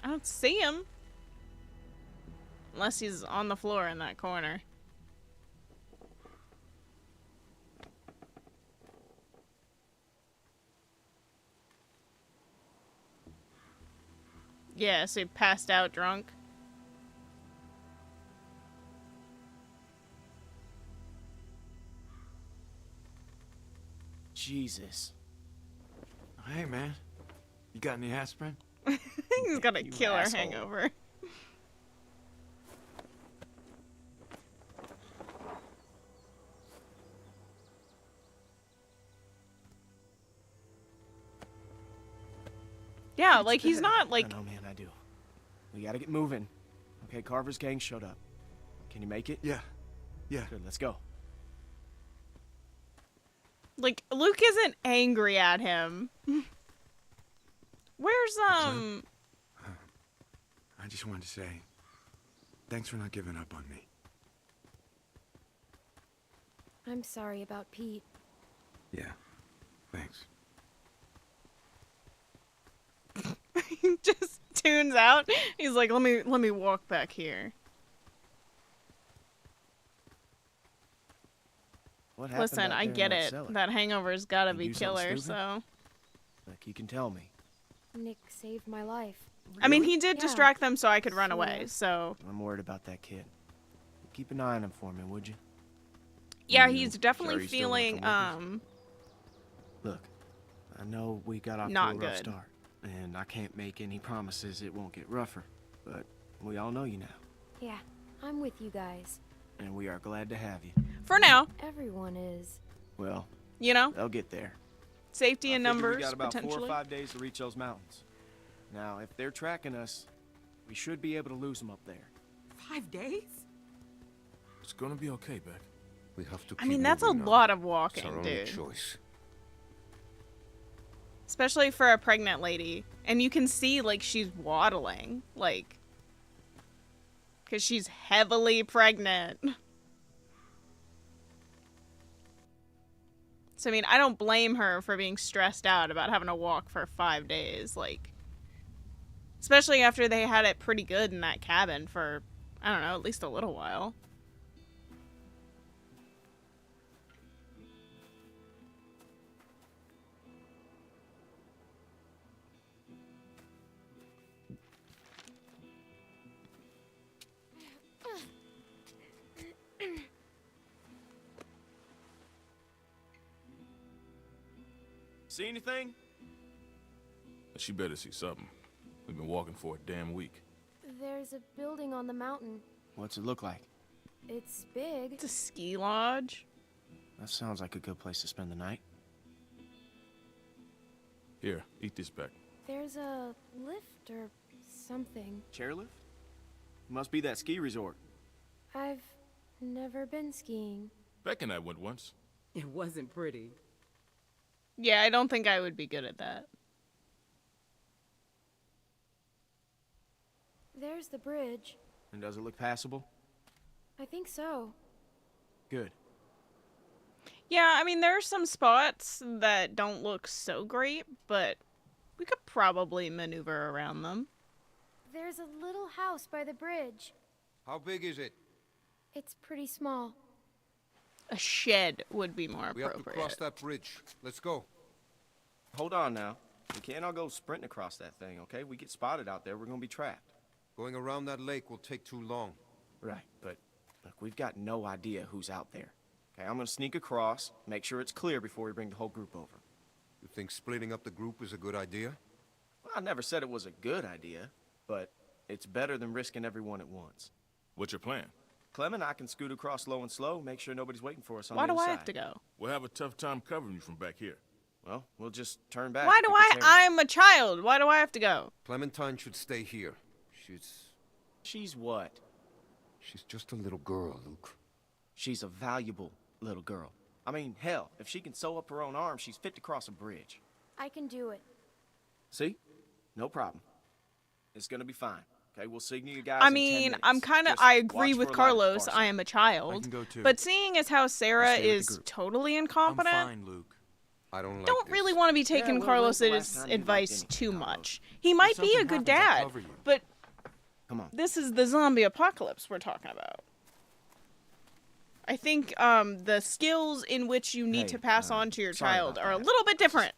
I don't see him. Unless he's on the floor in that corner. Yeah, so he passed out drunk. Jesus. Hey, man. You got any aspirin? He's got a You killer asshole. hangover. Yeah, like he's not like I know, man, I do. We gotta get moving. Okay, Carver's gang showed up. Can you make it? Yeah. Yeah. Good, let's go. Like Luke isn't angry at him. Where's I just wanted to say, thanks for not giving up on me. I'm sorry about Pete. Yeah. Thanks. he just tunes out. He's like, let me walk back here. What happened Listen, out I there in get that it. cellar? That hangover's gotta You be do something killer, stupid? so Look, you can tell me. Nick saved my life. I mean he did Yeah. distract them so I could run Sorta. away, so I'm worried about that kid. Keep an eye on him for me, would you? yeah, You he's sure definitely he still wants to feeling work with Look, I know we got off Not to a rough good. start, and I can't make any promises it won't get rougher, but we all know you now, Yeah, I'm with you guys. and we are glad to have you. for now, Everyone is. Well, you know, they'll get there. safety in I figure numbers we got about potentially. 4 or 5 days to reach those mountains. Now, if they're tracking us, we should be able to lose them up there. 5 days? It's gonna be okay, Beck. We have to I keep mean, that's a moving now. lot of It's walking, our only dude. choice. Especially for a pregnant lady. And you can see, like, she's waddling. Like, because she's heavily pregnant. So, I mean, I don't blame her for being stressed out about having to walk for 5 days. Like, especially after they had it pretty good in that cabin for, I don't know, at least a little while. See anything? She better see something. We've been walking for a damn week. There's a building on the mountain. What's it look like? It's big. It's a ski lodge. That sounds like a good place to spend the night. Here, eat this back. There's a lift or something. Chairlift? Must be that ski resort. I've never been skiing. Beck and I went once. It wasn't pretty. Yeah, I don't think I would be good at that. There's the bridge. And does it look passable? I think so. Good. Yeah, I mean, there are some spots that don't look so great, but we could probably maneuver around them. There's a little house by the bridge. How big is it? It's pretty small. A shed would be more We have to appropriate. cross that bridge. Let's go. Hold on now. We can't all go sprinting across that thing, okay? We get spotted out there, we're gonna be trapped. Going around that lake will take too long. Right, but look, we've got no idea who's out there. Okay, I'm gonna sneak across, make sure it's clear before we bring the whole group over. You think splitting up the group is a good idea? Well, I never said it was a good idea, but it's better than risking everyone at once. What's your plan? Clem and I can scoot across low and slow, make sure nobody's waiting for us on Why the do other I side. have to go? We'll have a tough time covering you from back here. Well, we'll just turn back. Why do pick a turn. I'm a child. Why do I have to go? Clementine should stay here. She's what? She's just a little girl, Luke. She's a valuable little girl. I mean, hell, if she can sew up her own arm, she's fit to cross a bridge. I can do it. See? No problem. It's gonna be fine. Okay, we'll signal you guys I in 10 mean, minutes. I'm kind of, Just I agree watch with for a light at the Carlos. far I side. am a child. can go too. But seeing as how Sarah stay with the is group. totally I'm incompetent, fine, Luke. I don't like don't this. really want to be taking well, when's the last Carlos's time you liked advice anything, too Carlos? much. He might be a something good happens, I'll dad, cover you. but Come on. this is the zombie apocalypse we're talking about. I think the skills in which you need Hey, to pass on to your sorry child about are a that. little bit different.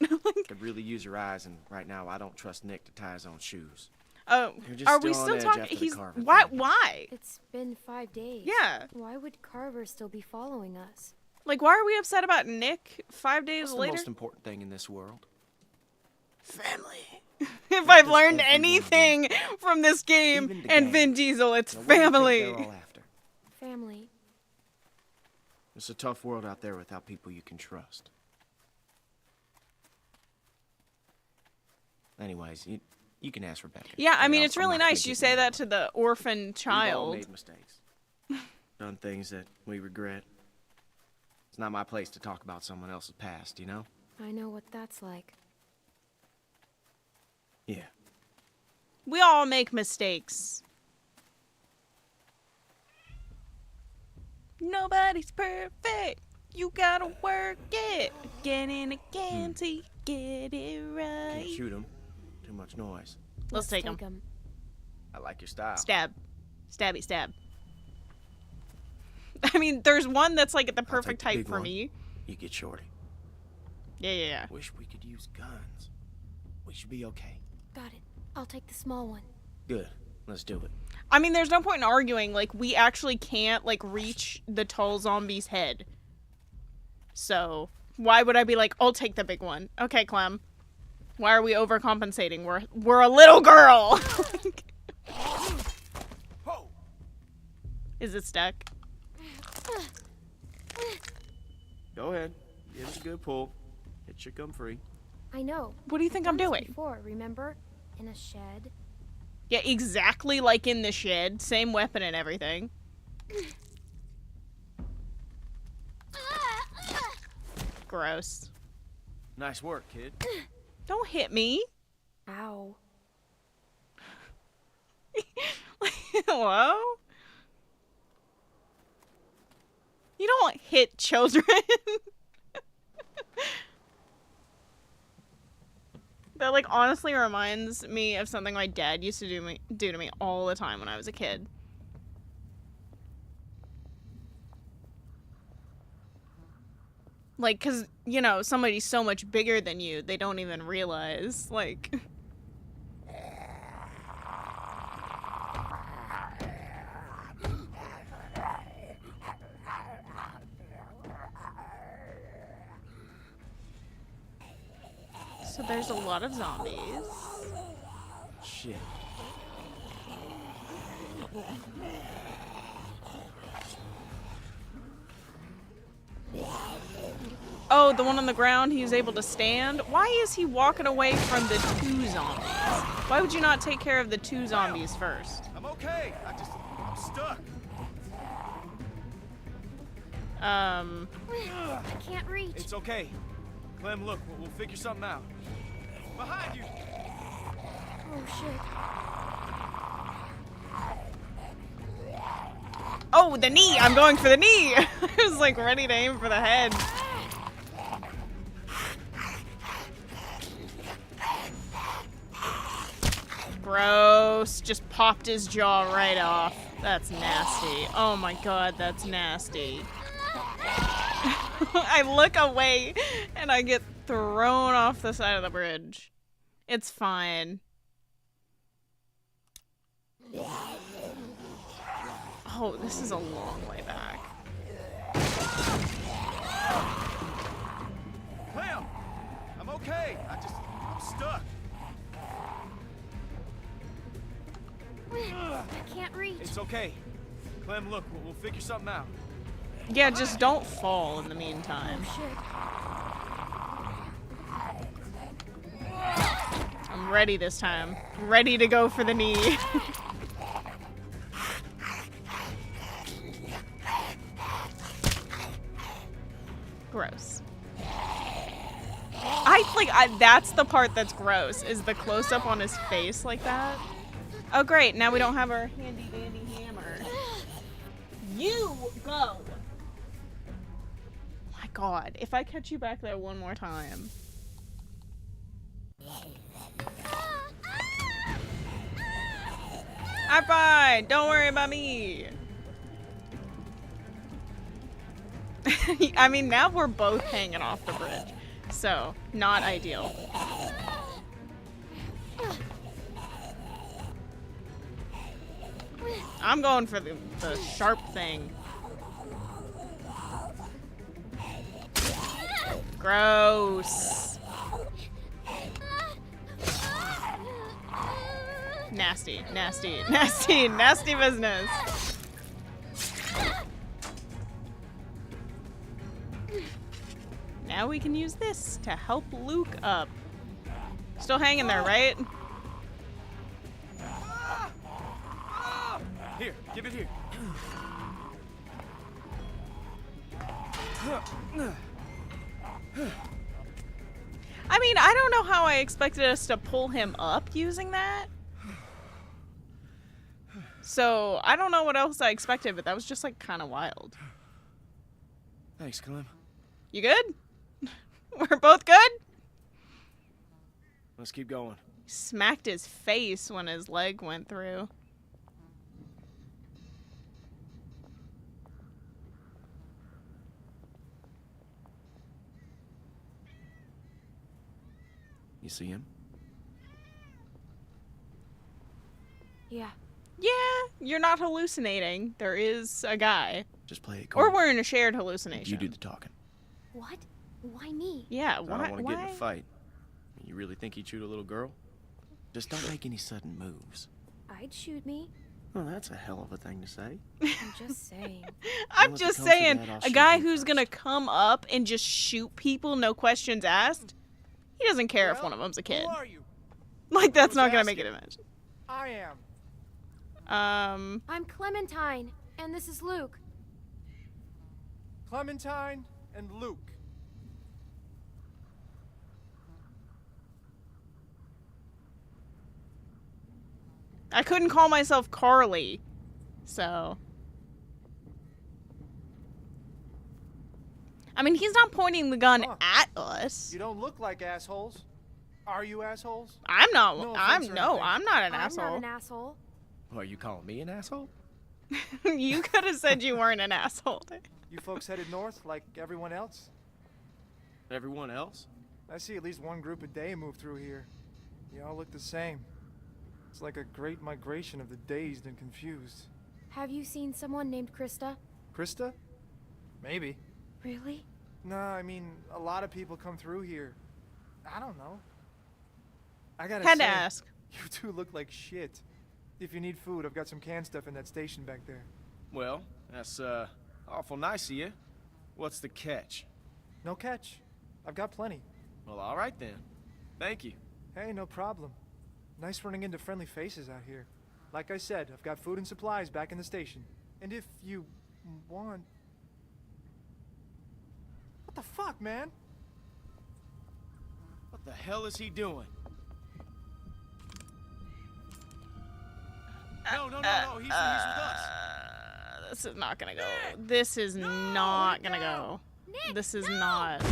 Could really use your eyes, and right now I don't trust Nick to tie his own shoes. Oh, You're just are we still on still edge talking? after the He's Carver why? thing. Why? It's been 5 days. Yeah. Why would Carver still be following us? Like, why are we upset about Nick 5 days What's the later? most important thing in this world? Family. If I've does learned everyone anything from this game Even the and gang. Vin Diesel, it's Now, what do you think family. they're all after? Family. It's a tough world out there without people you can trust. Anyways, you can ask Rebecca. Yeah, I Okay, mean, I'm- it's I'm really not gonna nice you get say into that it. to the orphan We've all child. made mistakes. Done things that we regret. It's not my place to talk about someone else's past, you know? I know what that's like. Yeah. We all make mistakes. Nobody's perfect. You gotta work it again and again till you get it right. Can't shoot him. Too much noise. Let's take him. I like your style. Stab. Stabby stab. I mean, there's one that's like at the I'll take perfect the height big for one. me. You get shorty. Yeah. Wish we could use guns. We should be okay. Got it. I'll take the small one. Good. Let's do it. I mean, there's no point in arguing. Like, we actually can't, like, reach the tall zombie's head. So, why would I be like, I'll take the big one? Okay, Clem. Why are we overcompensating? We're a little girl! Is it stuck? Go ahead. Give it a good pull. It should come free. I know. What do you think I'm Done this doing? Before, remember? In a shed. Yeah, exactly like in the shed. Same weapon and everything. Gross. Nice work, kid. Don't hit me. Ow. Hello? You don't hit children. That, like, honestly reminds me of something my dad used to do to me all the time when I was a kid. Like, 'cause, you know, somebody's so much bigger than you, they don't even realize, like... So there's a lot of zombies. Shit. Oh, the one on the ground, he's able to stand? Why is he walking away from the 2 zombies? Why would you not take care of the 2 zombies first? I'm okay. I'm stuck. I can't reach. It's okay. Clem, look, we'll figure something out. Behind you! Oh, shit. Oh, the knee! I'm going for the knee! I was like ready to aim for the head. Gross. Just popped his jaw right off. That's nasty. Oh my god, that's nasty. I look away and I get thrown off the side of the bridge. It's fine. Oh, this is a long way back. Clem! I'm okay. I'm stuck. I can't reach. It's okay. Clem, look, we'll figure something out. Yeah, just don't fall in the meantime. I'm ready this time. Ready to go for the knee. Gross. That's the part that's gross, is the close-up on his face like that. Oh great, now we don't have our handy dandy hammer. You go! My god, if I catch you back there one more time. I'm fine! Don't worry about me! I mean, now we're both hanging off the bridge. So, not ideal. I'm going for the sharp thing. Gross. Nasty, nasty, nasty, nasty business. Now we can use this to help Luke up. Still hanging there, right? Here, give it here. I mean, I don't know how I expected us to pull him up using that. So, I don't know what else I expected, but that was just like kind of wild. Thanks, Clem. You good? We're both good? Let's keep going. Smacked his face when his leg went through. You see him? Yeah. Yeah, you're not hallucinating. There is a guy. Just play it cool. Or we're in a shared hallucination. You do the talking. What? Why me? Yeah, I why? don't want to get in Why? a fight. You really think he'd shoot a little girl? Just don't make any sudden moves. I'd shoot me. Well, that's a hell of a thing to say. I'm just saying. I'm Well, if it just comes to saying, that, I'll a shoot guy you who's first. gonna come up and just shoot people, no questions asked, he doesn't care if Well, one of them's a kid. Who are you? Like, that's Who's not gonna make it asking? imagine. I am. I'm Clementine, and this is Luke. Clementine and Luke. I couldn't call myself Carly, so. I mean, he's not pointing the gun Huh. at us. You don't look like assholes. Are you assholes? I'm not. No I'm offense or no. anything. I'm not an I'm asshole. not an asshole. Well, are you calling me an asshole? You could have said you weren't an asshole. You folks headed north like everyone else? Everyone else? I see at least one group a day move through here. You all look the same. It's like a great migration of the dazed and confused. Have you seen someone named Krista? Krista? Maybe. Really? No, I mean, a lot of people come through here. I don't know. I gotta Had say, to ask. You two look like shit. If you need food, I've got some canned stuff in that station back there. Well, that's, awful nice of you. What's the catch? No catch. I've got plenty. Well, all right then. Thank you. Hey, no problem. Nice running into friendly faces out here. Like I said, I've got food and supplies back in the station. And if you want... What the fuck, man? What the hell is he doing? No, he's with us. This is not gonna go. This is not gonna go. Nick, This is no! not.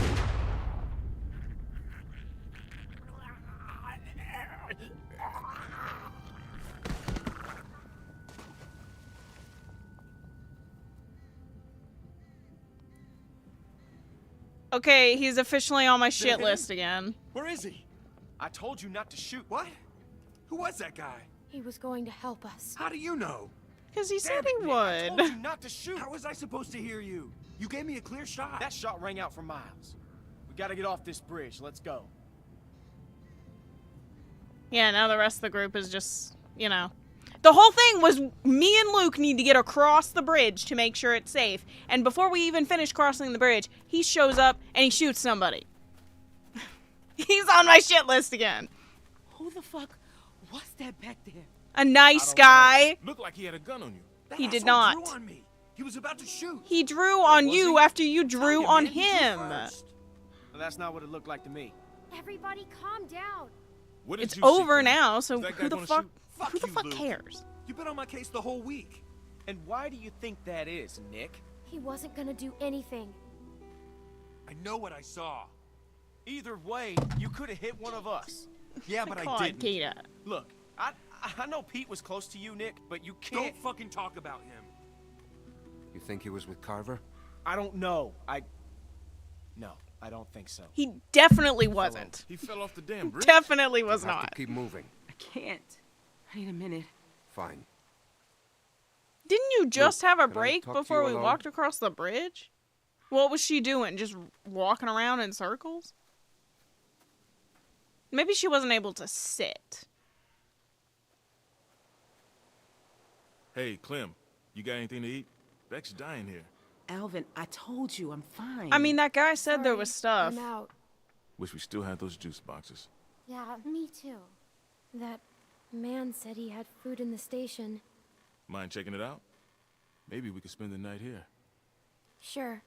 Okay, he's officially on my shit list again. Where is he? I told you not to shoot. What? Who was that guy? He was going to help us. How do you know? Because he said Damn he it, Nick, I told would. you not to shoot. How was I supposed to hear you? You gave me a clear shot. That shot rang out for miles. We gotta get off this bridge. Let's go. Yeah, now the rest of the group is just, you know. The whole thing was me and Luke need to get across the bridge to make sure it's safe. And before we even finish crossing the bridge, he shows up and he shoots somebody. He's on my shit list again. Who the fuck was that back there? A nice guy. Looked like he had a gun on you. That He did asshole not. drew on me. He was about to shoot. He drew on Was you he? after you drew Tell you, on man, he drew him. first. Well, that's not what it looked like to me. Everybody calm down. What did It's you see, over Clem? now, so Is that guy who the gonna fuck shoot? Fuck who the you, fuck Luke. cares? You've been on my case the whole week. And why do you think that is, Nick? He wasn't gonna do anything. I know what I saw. Either way, you could have hit one of us. Yeah, but I God, didn't. Kita. Look, I know Pete was close to you, Nick, but you can't... Don't fucking talk about him. You think he was with Carver? I don't know. No, I don't think so. He definitely wasn't. He fell off the damn bridge. Definitely was We'll have not. to keep moving. I can't. I need a minute. Fine. Didn't you just have a can I break talk to before you we alone? walked across the bridge? What was she doing? Just walking around in circles? Maybe she wasn't able to sit. Hey, Clem, you got anything to eat? Beck's dying here. Alvin, I told you I'm fine. I mean, that guy said there was stuff. I'm out. Wish we still had those juice boxes. Yeah, me too. That man said he had food in the station. Mind checking it out? Maybe we could spend the night here. Sure.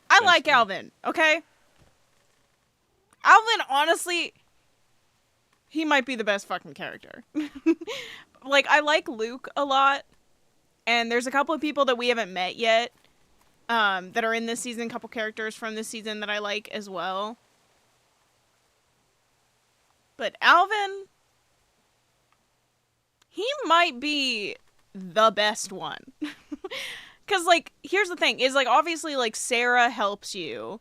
I Thanks, like man. Alvin, okay? Alvin, honestly, he might be the best fucking character. Like, I like Luke a lot. And there's a couple of people that we haven't met yet that are in this season, a couple characters from this season that I like as well. But Alvin, he might be the best one. Because, like, here's the thing, is, like, obviously, like, Sarah helps you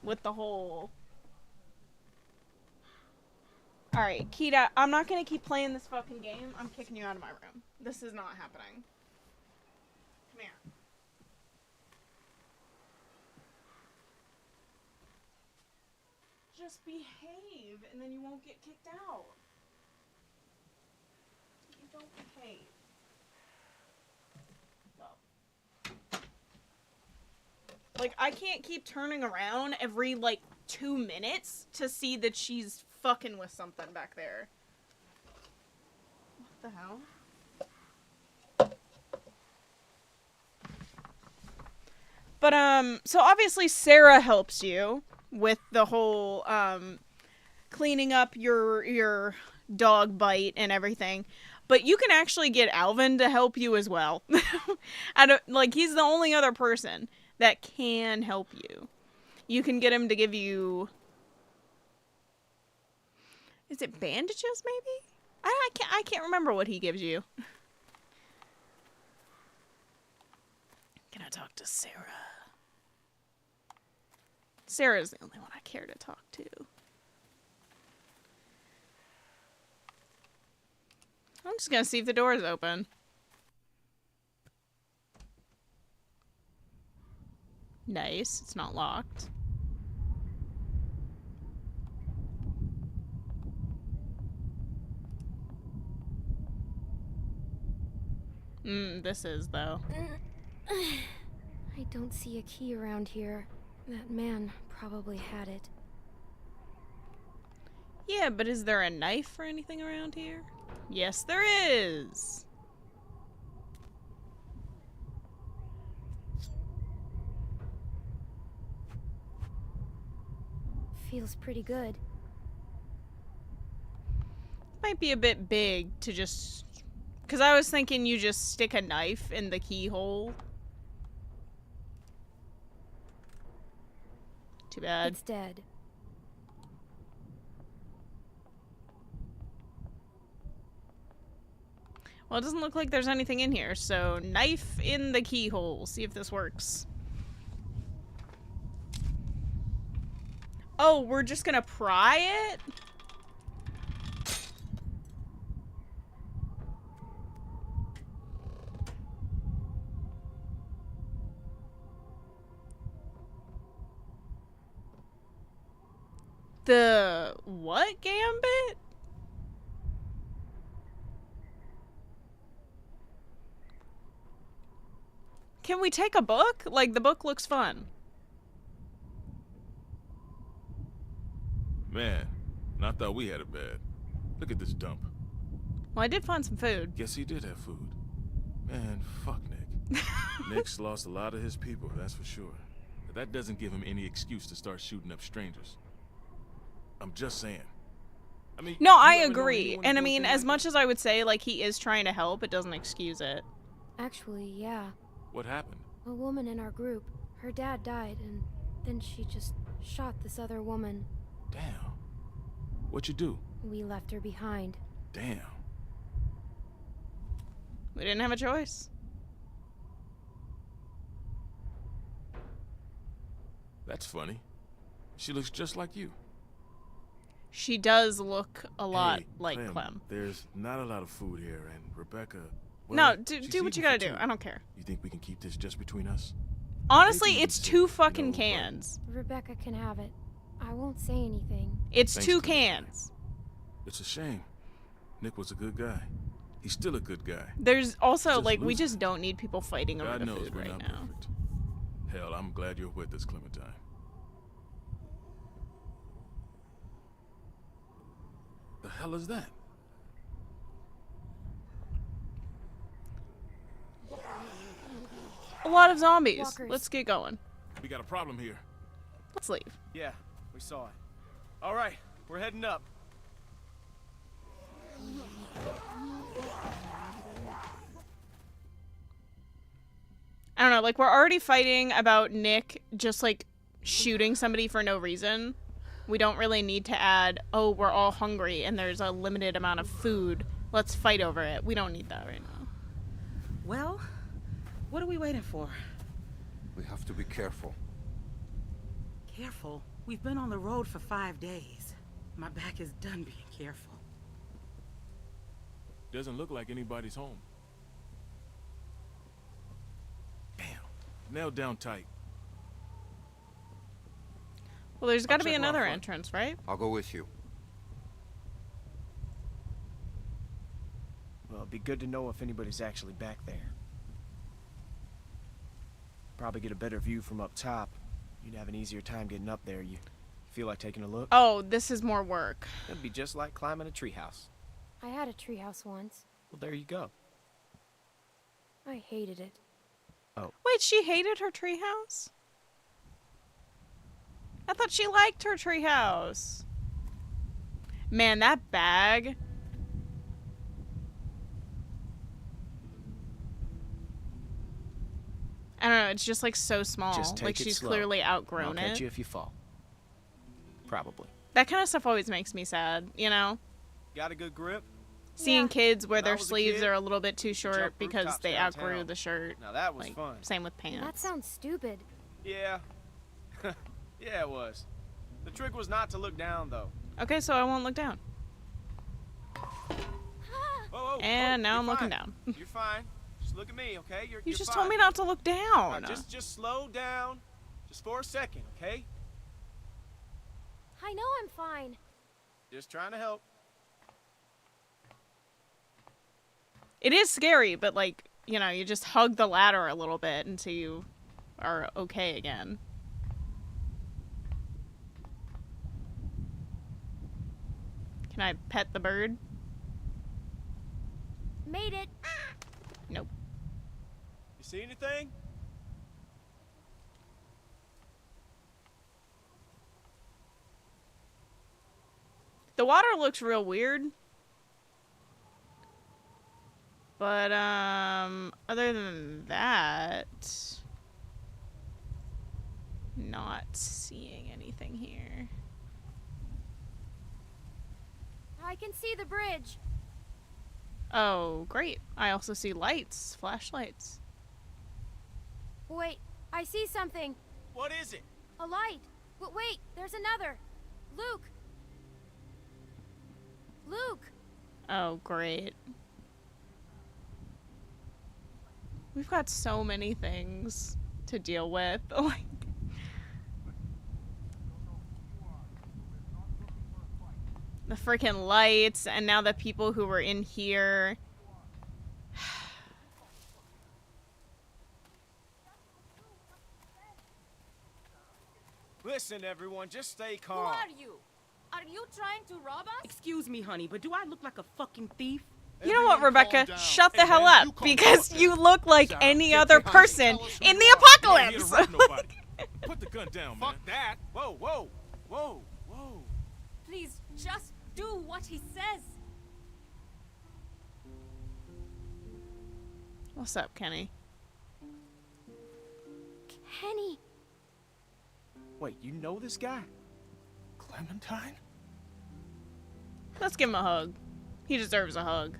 with the whole... Alright, Kita, I'm not gonna keep playing this fucking game. I'm kicking you out of my room. This is not happening. Come here. Just behave, and then you won't get kicked out. You don't behave. Go. Like, I can't keep turning around every, like, 2 minutes to see that she's fucking with something back there. What the hell? But, so obviously Sarah helps you with the whole, cleaning up your dog bite and everything. But you can actually get Alvin to help you as well. Like, he's the only other person that can help you. You can get him to give you... Is it bandages, maybe? I can't remember what he gives you. Can I talk to Sarah? Sarah's the only one I care to talk to. I'm just gonna see if the door is open. Nice, it's not locked. This is, though. I don't see a key around here. That man probably had it. Yeah, but is there a knife or anything around here? Yes, there is! Feels pretty good. Might be a bit big to just... Because I was thinking you just stick a knife in the keyhole. Too bad. It's dead. Well, it doesn't look like there's anything in here, so knife in the keyhole. See if this works. Oh, we're just gonna pry it? The what gambit? Can we take a book? Like, the book looks fun. Man, and I thought we had it bad. Look at this dump. Well, I did find some food. Guess he did have food. Man, fuck Nick. Nick's lost a lot of his people, that's for sure. But that doesn't give him any excuse to start shooting up strangers. I'm just saying. I mean, No, you I ever know agree. anyone And I do a mean, thing as like much as I would say, like, he is trying to help, it doesn't excuse it. Actually, yeah. that? What happened? A woman in our group. Her dad died, and then she just shot this other woman. Damn. What you do? We left her behind. Damn. We didn't have a choice. That's funny. She looks just like you. She does look a lot Hey, like Clem. There's not a lot of food here, and Rebecca... No, well, do she's what you eating gotta for do. two. I don't care. You think we can keep this just between us? Honestly, Maybe it's we two should, fucking you know, but- cans. Rebecca can have it. I won't say anything. It's Thanks, two Clementine. cans. It's a shame. Nick was a good guy. He's still a good guy. There's also, Just like, we losing. just don't need people fighting over God the knows food we're right not now. perfect. Hell, I'm glad you're with us, Clementine. The hell is that? A lot of zombies. Walkers. Let's get going. We got a problem here. Let's leave. Yeah, we saw it. All right, we're heading up. I don't know, like, we're already fighting about Nick just, like, shooting somebody for no reason. We don't really need to add, oh, we're all hungry and there's a limited amount of food. Let's fight over it. We don't need that right now. Well, what are we waiting for? We have to be careful. Careful. We've been on the road for 5 days. My back is done being careful. Doesn't look like anybody's home. Damn. Nailed down tight. Well, there's got to check be around another front. entrance, right? I'll go with you. Well, it'd be good to know if anybody's actually back there. Probably get a better view from up top. You'd have an easier time getting up there. You feel like taking a look? Oh, this is more work. It'd be just like climbing a treehouse. I had a treehouse once. Well, there you go. I hated it. Wait, she hated her treehouse? I thought she liked her treehouse. Man, that bag. I don't know, it's just like so small. Just take like it she's slow. clearly I'll outgrown catch it. you if you fall. Probably. That kind of stuff always makes me sad, you know? Got a good grip? Seeing Yeah. kids wear When I their was a sleeves kid, are a little bit too short jump because rooftops they outgrew downtown. the shirt. Now that was Like, fun. same with pants. That sounds stupid. Yeah. Yeah, it was. The trick was not to look down, though. Okay, so I won't look down. Whoa, And now you're I'm looking fine. down. You're fine. Just look at me, okay? You're You just fine. told me not to look down. Now, just slow down. Just for a second, okay? I know I'm fine. Just trying to help. It is scary, but like, you know, you just hug the ladder a little bit until you are okay again. Can I pet the bird? Made it. Nope. You see anything? The water looks real weird. But, other than that, not seeing anything here. I can see the bridge. Oh, great. I also see lights, flashlights. Wait, I see something. What is it? A light. But wait, there's another. Luke. Luke. Oh, great. We've got so many things to deal with. Like, the freaking lights, and now the people who were in here. Listen, everyone, just stay Who calm. are you? Are you trying to rob us? Excuse me, honey, but do I look like a fucking thief? You know what, Everyone calm Rebecca? down. Shut the Hey, hell man, you up, calm because down. you look like Sarah, any get other behind me. person Tell us who in you the are. apocalypse. We're not here to rob nobody. Put the gun down, man. Fuck that. Whoa, whoa, whoa, whoa. Please, just do what he says. What's up, Kenny? Kenny. Wait, you know this guy? Clementine? Let's give him a hug. He deserves a hug.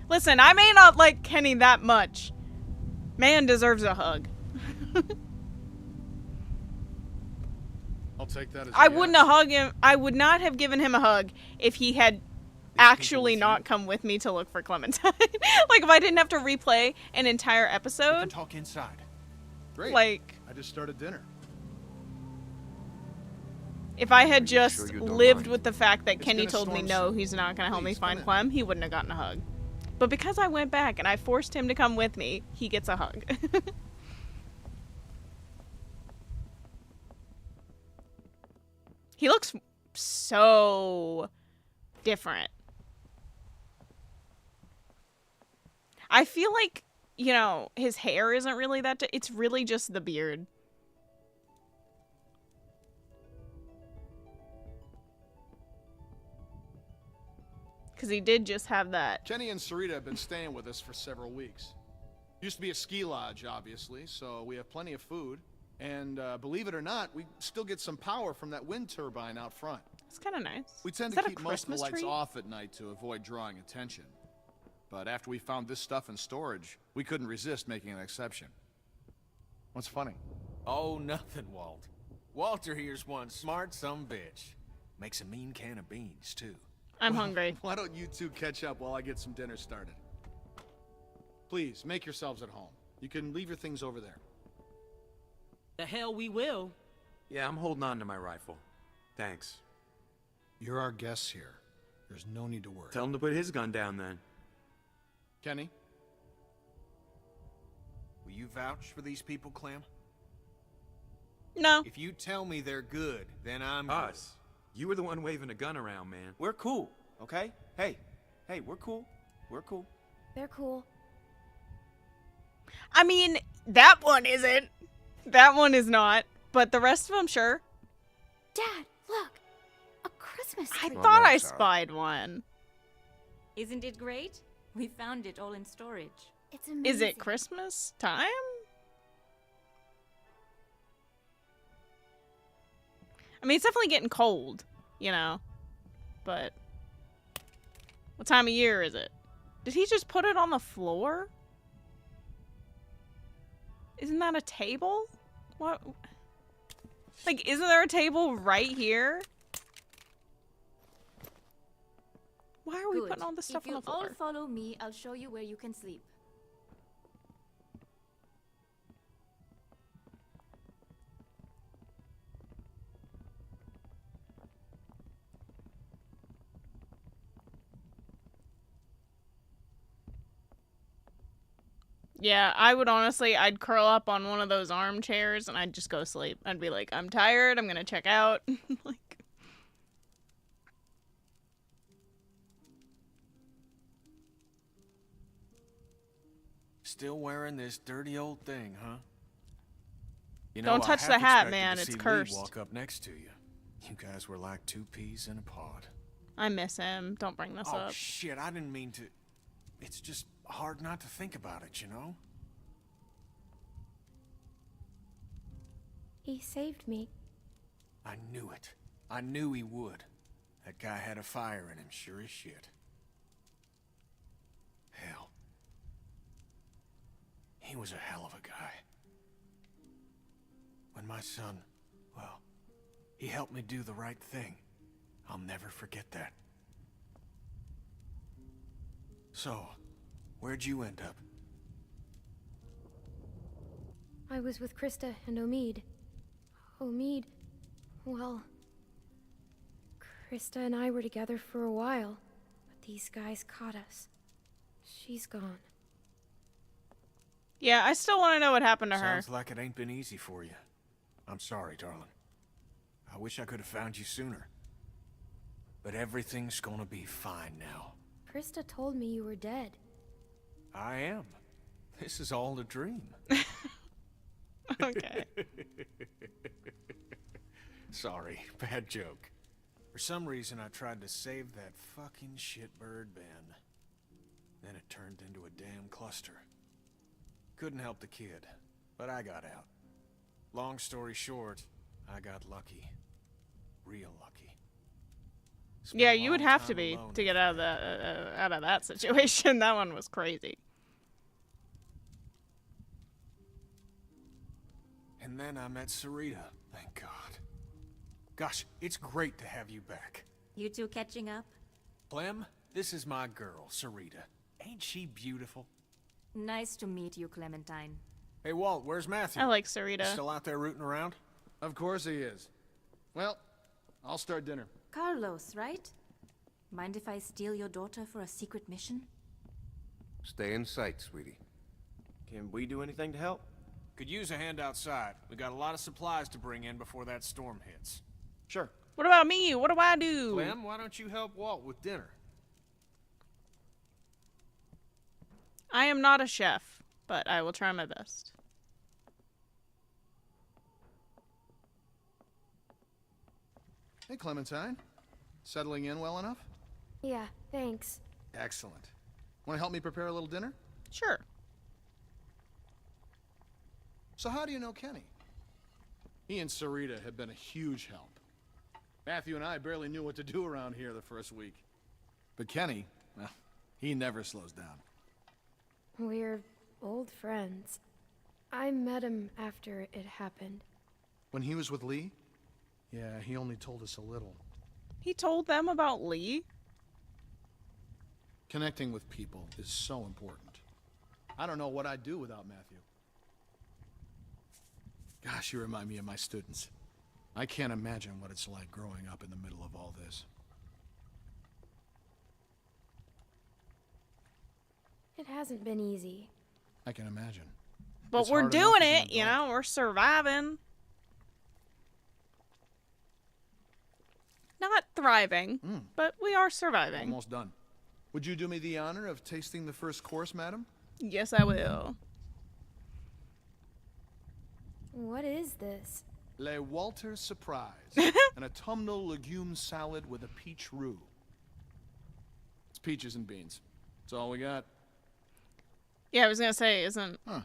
Listen, I may not like Kenny that much. Man deserves a hug. I'll take that as I wouldn't have hugged him. I would not have given him a hug if he had actually not come with me to look for Clementine. Like, if I didn't have to replay an entire We can episode. talk inside. Great. Like, I just started dinner. if I had you just sure you don't lived mind? with the fact that It's Kenny gonna told me storm no, soon. he's not going to help me Please, come find in. Clem, he wouldn't have gotten a hug. But because I went back and I forced him to come with me, he gets a hug. He looks so different. I feel like, you know, his hair isn't really that it's really just the beard. Because he did just have that. Kenny and Sarita have been staying with us for several weeks. Used to be a ski lodge, obviously, so we have plenty of food. And believe it or not, we still get some power from that wind turbine out front. It's kind of nice. We tend Is to that a keep most of the Christmas lights tree? off at night to avoid drawing attention. But after we found this stuff in storage, we couldn't resist making an exception. What's funny? Oh, nothing, Walt. Walter here's one smart sumbitch. Makes a mean can of beans, too. I'm hungry. Why don't you two catch up while I get some dinner started? Please, make yourselves at home. You can leave your things over there. The hell we will. Yeah, I'm holding on to my rifle. Thanks. You're our guests here. There's no need to worry. Tell him to put his gun down then. Kenny? Will you vouch for these people, Clem? No. If you tell me they're good, then I'm Us. You were the one waving a gun around, man. good. We're cool, okay? Hey, we're cool. We're cool. They're cool. I mean, that one isn't. That one is not. But the rest of them, sure. Dad, look. A Christmas I tree. Well, thought no, I Sarah. spied one. Isn't it great? We found it all in storage. It's amazing. Is it Christmas time? I mean, it's definitely getting cold, you know. But what time of year is it? Did he just put it on the floor? Isn't that a table? What? Like, isn't there a table right here? Why are we Good. putting all this stuff If on you the all floor? follow me, I'll show you where you can sleep. Yeah, I would honestly, I'd curl up on one of those armchairs and I'd just go sleep. I'd be like, I'm tired, I'm gonna check out. Like, Still wearing this dirty old thing, huh? You Don't I touch half the hat, expected man, to it's see Lee cursed. walk up next to you. You guys were like two peas in a pod. I miss him. Don't bring this Oh, up. shit, I didn't mean to. It's just hard not to think about it, you know? He saved me. I knew it. I knew he would. That guy had a fire in him, sure as shit. Hell. He was a hell of a guy. When my son, well, he helped me do the right thing. I'll never forget that. So, where'd you end up? I was with Krista and Omid. Omid, well, Krista and I were together for a while, but these guys caught us. She's gone. Yeah, I still want to know what happened to her. Sounds like it ain't been easy for you. I'm sorry, darling. I wish I could have found you sooner. But everything's gonna be fine now. Krista told me you were dead. I am. This is all a dream. Okay. Sorry, bad joke. For some reason, I tried to save that fucking shitbird Ben. Then it turned into a damn cluster. Couldn't help the kid, but I got out. Long story short, I got lucky. Real lucky. Spent Yeah, a you would long have to time be alone to get out of that situation. That one was crazy. And then I met Sarita, thank God. Gosh, it's great to have you back. You two catching up? Clem, this is my girl, Sarita. Ain't she beautiful? Nice to meet you, Clementine. Hey, Walt, where's Matthew? I like Sarita. Still out there rooting around? Of course he is. Well, I'll start dinner. Carlos, right? Mind if I steal your daughter for a secret mission? Stay in sight, sweetie. Can we do anything to help? Could use a hand outside. We got a lot of supplies to bring in before that storm hits. Sure. What about me? What do I do? Clem, why don't you help Walt with dinner? I am not a chef, but I will try my best. Hey, Clementine. Settling in well enough? Yeah, thanks. Excellent. Want to help me prepare a little dinner? Sure. So how do you know Kenny? He and Sarita have been a huge help. Matthew and I barely knew what to do around here the first week. But Kenny, well, he never slows down. We're old friends. I met him after it happened. When he was with Lee? Yeah, he only told us a little. He told them about Lee? Connecting with people is so important. I don't know what I'd do without Matthew. Gosh, you remind me of my students. I can't imagine what it's like growing up in the middle of all this. It hasn't been easy. I can imagine. But It's we're hard enough doing as an it, you adult. know? We're surviving. Not thriving, but we are surviving. Almost done. Would you do me the honor of tasting the first course, madam? Yes, I will. What is this? Le Walter Surprise. An autumnal legume salad with a peach roux. It's peaches and beans. That's all we got. Yeah, I was gonna say, isn't... Huh.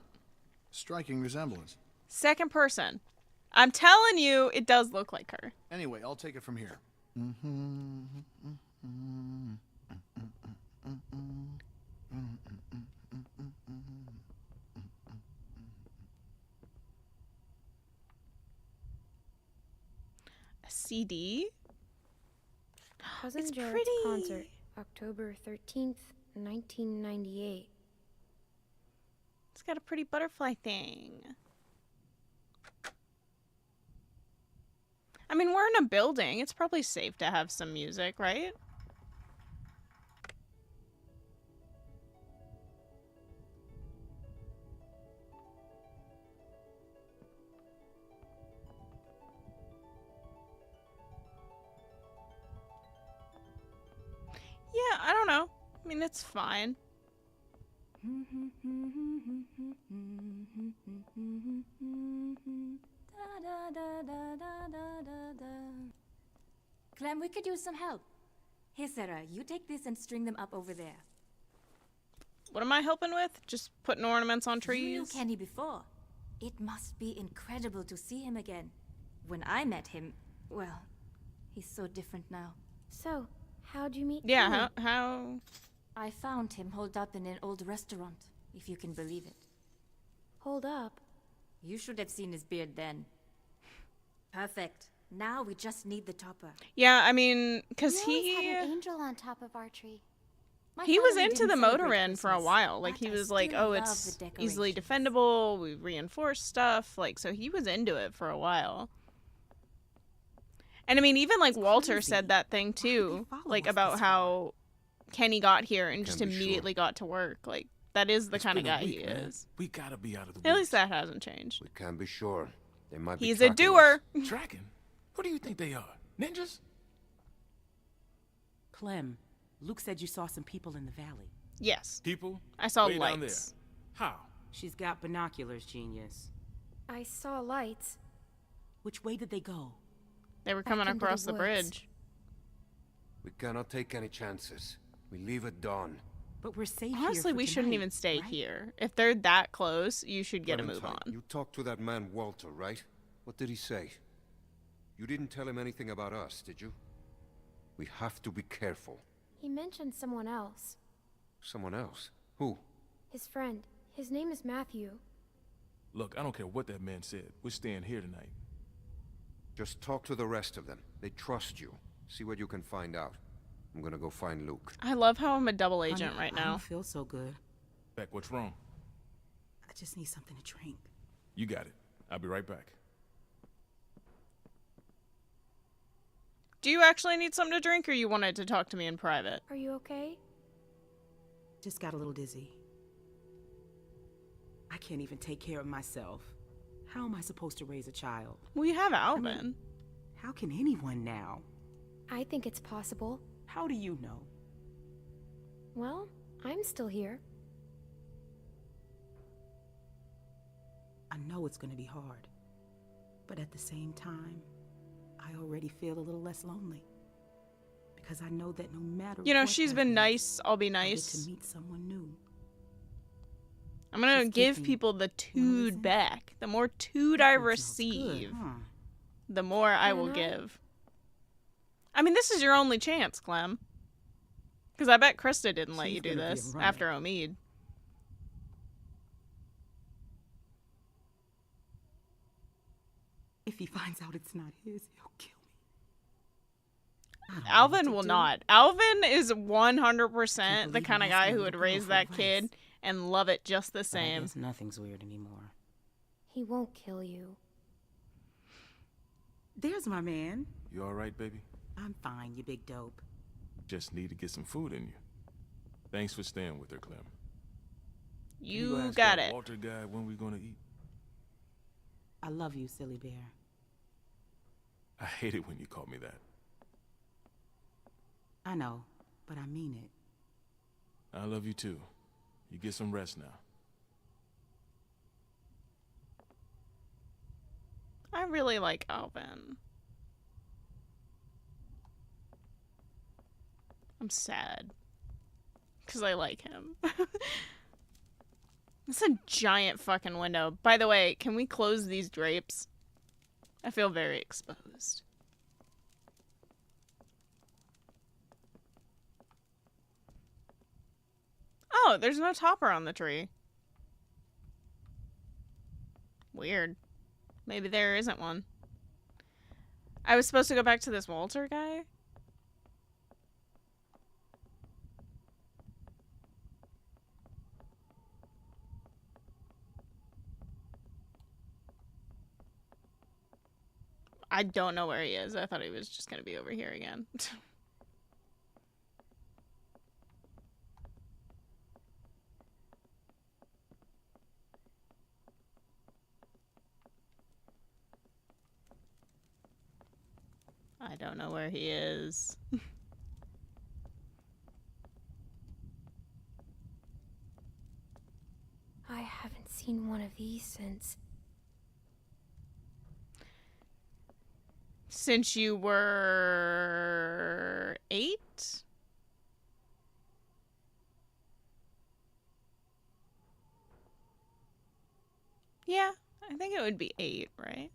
Striking resemblance. Second person. I'm telling you, it does look like her. Anyway, I'll take it from here. A CD? Cousin It's Jared's pretty. concert, October 13th, 1998. It's got a pretty butterfly thing. I mean, we're in a building. It's probably safe to have some music, right? mean, it's fine. Clem, we could use some help. Here, Sarah, you take this and string them up over there. What am I helping with? Just putting ornaments on trees? You knew Kenny before. It must be incredible to see him again. When I met him, well, he's so different now. So, how'd you meet Yeah, Kenny? how? I found him holed up in an old restaurant, if you can believe it. Hold up. You should have seen his beard then. Perfect. Now we just need the topper. Yeah, I mean, because We always had an angel on top of our tree. My he was family into didn't the motor celebrate inn for a Christmas, while. Like, but he I was like, still oh, love it's the easily decorations. defendable. We reinforce stuff. Like, so he was into it for a while. And I mean, even like Walter crazy. said that thing too, follow like us about this how Kenny got here and just Can't be sure. immediately got to work. Like, that is the It's kind of been a guy he week, man. is. We gotta be out of the At woods. least that hasn't changed. We can't be sure. They might be He's a tracking doer. us. Tracking? What do you think they are? Ninjas? Clem, Luke said you saw some people in the valley. Yes, People? I saw Way down there. lights. How? She's got binoculars, genius. I saw lights. Which way did they go? They were Back coming into the across the woods. bridge. We cannot take any chances. We leave at dawn. But we're safe here Honestly, for we shouldn't tonight, even stay right? here. If they're that close, you should get a move Clementine, on. You talked to that man Walter, right? What did he say? You didn't tell him anything about us, did you? We have to be careful. He mentioned someone else. Someone else? Who? His friend. His name is Matthew. Look, I don't care what that man said. We're staying here tonight. Just talk to the rest of them. They trust you. See what you can find out. I'm gonna go find Luke. I love how I'm a double agent Honey, right I now. don't feel so good. Beck, what's wrong? I just need something to drink. You got it. I'll be right back. Do you actually need something to drink, or you wanted to talk to me in private? Are you okay? Just got a little dizzy. I can't even take care of myself. How am I supposed to raise a child? We have Alvin. How can anyone now? I think it's possible. How do you know? Well, I'm still here. I know it's gonna be hard. But at the same time, I already feel a little less lonely. Because I know that no matter You know, what she's been happens, nice. I'll be I get nice. to meet someone new. I'm gonna She's give taking people the one of tood those back. The more tood That I food smells receive, good, huh? the more I will Can I? give. I mean, this is your only chance, Clem. Because I bet Krista didn't let She's you do gonna be a this runner. after Omid. If he finds out it's not his, he'll kill me. I don't know what Alvin to will do. not. Alvin is 100% the believe kind of he asked guy my who would little girl raise for that advice. kid and love it just the But I same. guess nothing's weird anymore. He won't kill you. There's my man. You all right, baby? I'm fine, you big dope. Just need to get some food in you. Thanks for staying with her, Clem. Can go You ask got that it. Walter guy when we gonna eat. I love you, silly bear. I hate it when you call me that. I know, but I mean it. I love you too. You get some rest now. I really like Alvin. I'm sad. Because I like him. It's a giant fucking window. By the way, can we close these drapes? I feel very exposed. Oh, there's no topper on the tree. Weird. Maybe there isn't one. I was supposed to go back to this Walter guy? I don't know where he is. I thought he was just going to be over here again. I don't know where he is. seen one of these since you were 8? Yeah, I think it would be 8, right?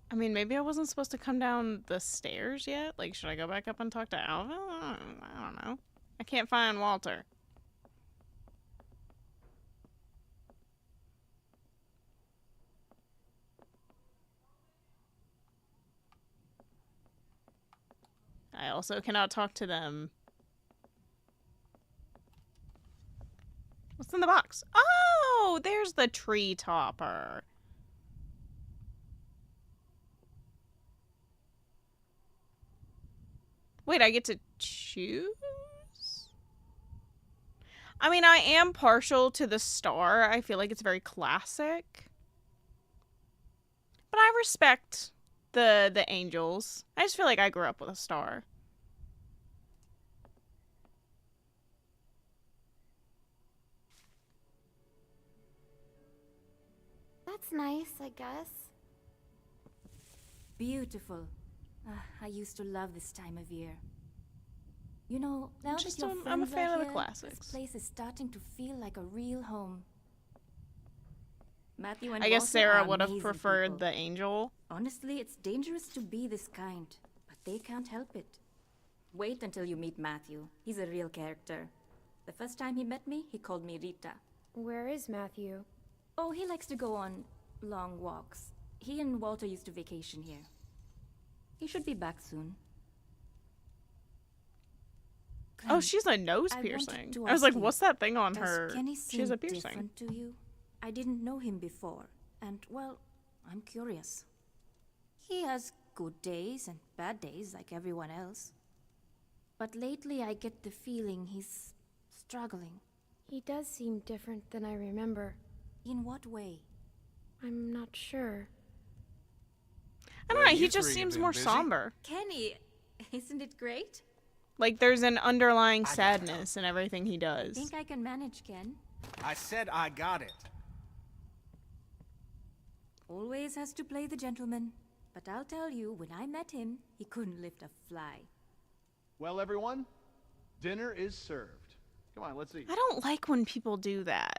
I mean, maybe I wasn't supposed to come down the stairs yet? Like, should I go back up and talk to Alva? I don't know. I can't find Walter. I also cannot talk to them. What's in the box? Oh, there's the tree topper. Wait, I get to choose? I mean, I am partial to the star. I feel like it's very classic. But I respect the angels. I just feel like I grew up with a star. That's nice, I guess. Beautiful. I used to love this time of year. You know, now Just that your I'm a friends fan are of the here, classics. this place is starting to feel like a real home. Matthew and I guess Walter Sarah are would have amazing preferred people. the angel. Honestly, it's dangerous to be this kind, but they can't help it. Wait until you meet Matthew. He's a real character. The first time he met me, he called me Rita. Where is Matthew? Oh, he likes to go on long walks. He and Walter used to vacation here. He should be back soon. Oh, she's a nose I wanted piercing. to I was ask like, you, what's that thing on does her? Kenny She has seem a piercing. different to you? I didn't know him before, and well, I'm curious. He has good days and bad days like everyone else. But lately I get the feeling he's struggling. He does seem different than I remember. In what way? I'm not sure. I don't know, he just seems more somber. Kenny, isn't it great? Like there's an underlying sadness in everything he does. Think I can manage, Ken? I said I got it. Always has to play the gentleman. But I'll tell you, when I met him, he couldn't lift a fly. Well, everyone, dinner is served. Come on, let's eat. I don't like when people do that.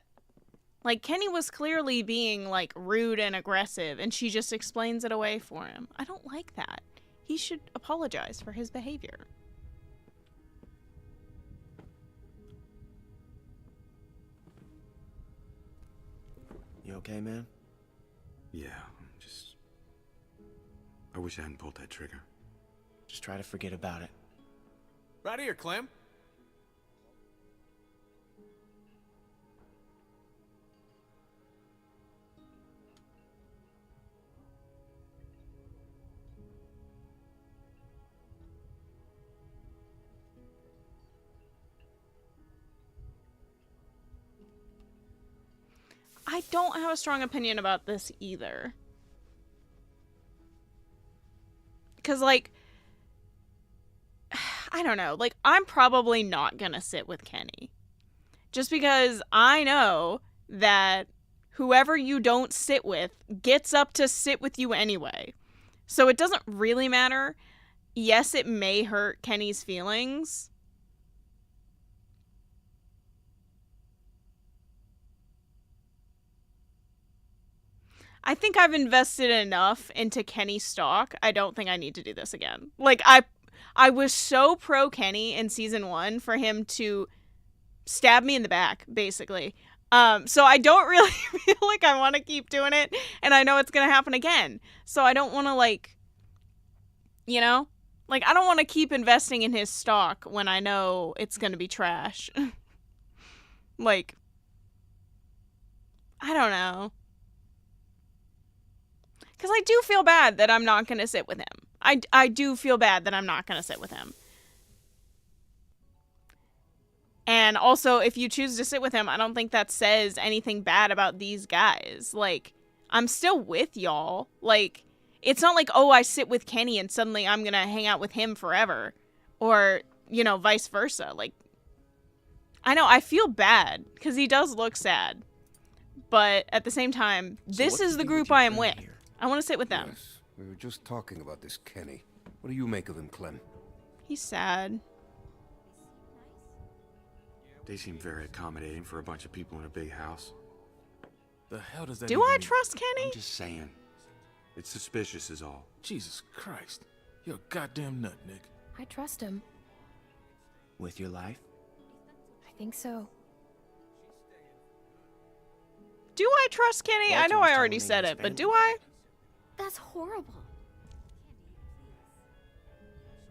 Like, Kenny was clearly being, like, rude and aggressive, and she just explains it away for him. I don't like that. He should apologize for his behavior. You okay, man? Yeah, I wish I hadn't pulled that trigger. Just try to forget about it. Right here, Clem. I don't have a strong opinion about this either. Because, like, I don't know. Like, I'm probably not gonna sit with Kenny. Just because I know that whoever you don't sit with gets up to sit with you anyway. So it doesn't really matter. Yes, it may hurt Kenny's feelings. I think I've invested enough into Kenny's stock. I don't think I need to do this again. Like, I was so pro Kenny in season 1 for him to stab me in the back, basically. So I don't really feel like I want to keep doing it, and I know it's going to happen again. So I don't want to, like, you know? Like, I don't want to keep investing in his stock when I know it's going to be trash. Like, I don't know. Because I do feel bad that I'm not going to sit with him. I do feel bad that I'm not going to sit with him. And also, if you choose to sit with him, I don't think that says anything bad about these guys. Like, I'm still with y'all. Like, it's not like, oh, I sit with Kenny and suddenly I'm going to hang out with him forever. Or, you know, vice versa. Like, I know, I feel bad, because he does look sad. But at the same time, this is the group I am with. I want to sit with them. Yes, we were just talking about this Kenny. What do you make of him, Clem? He's sad. They seem very accommodating for a bunch of people in a big house. The hell does that Do even I mean? trust Kenny? I'm just saying. It's suspicious is all. Jesus Christ. You're a goddamn nut, Nick. I trust him. With your life? I think so. Do I trust Kenny? I know I already said it, but do I? That's horrible.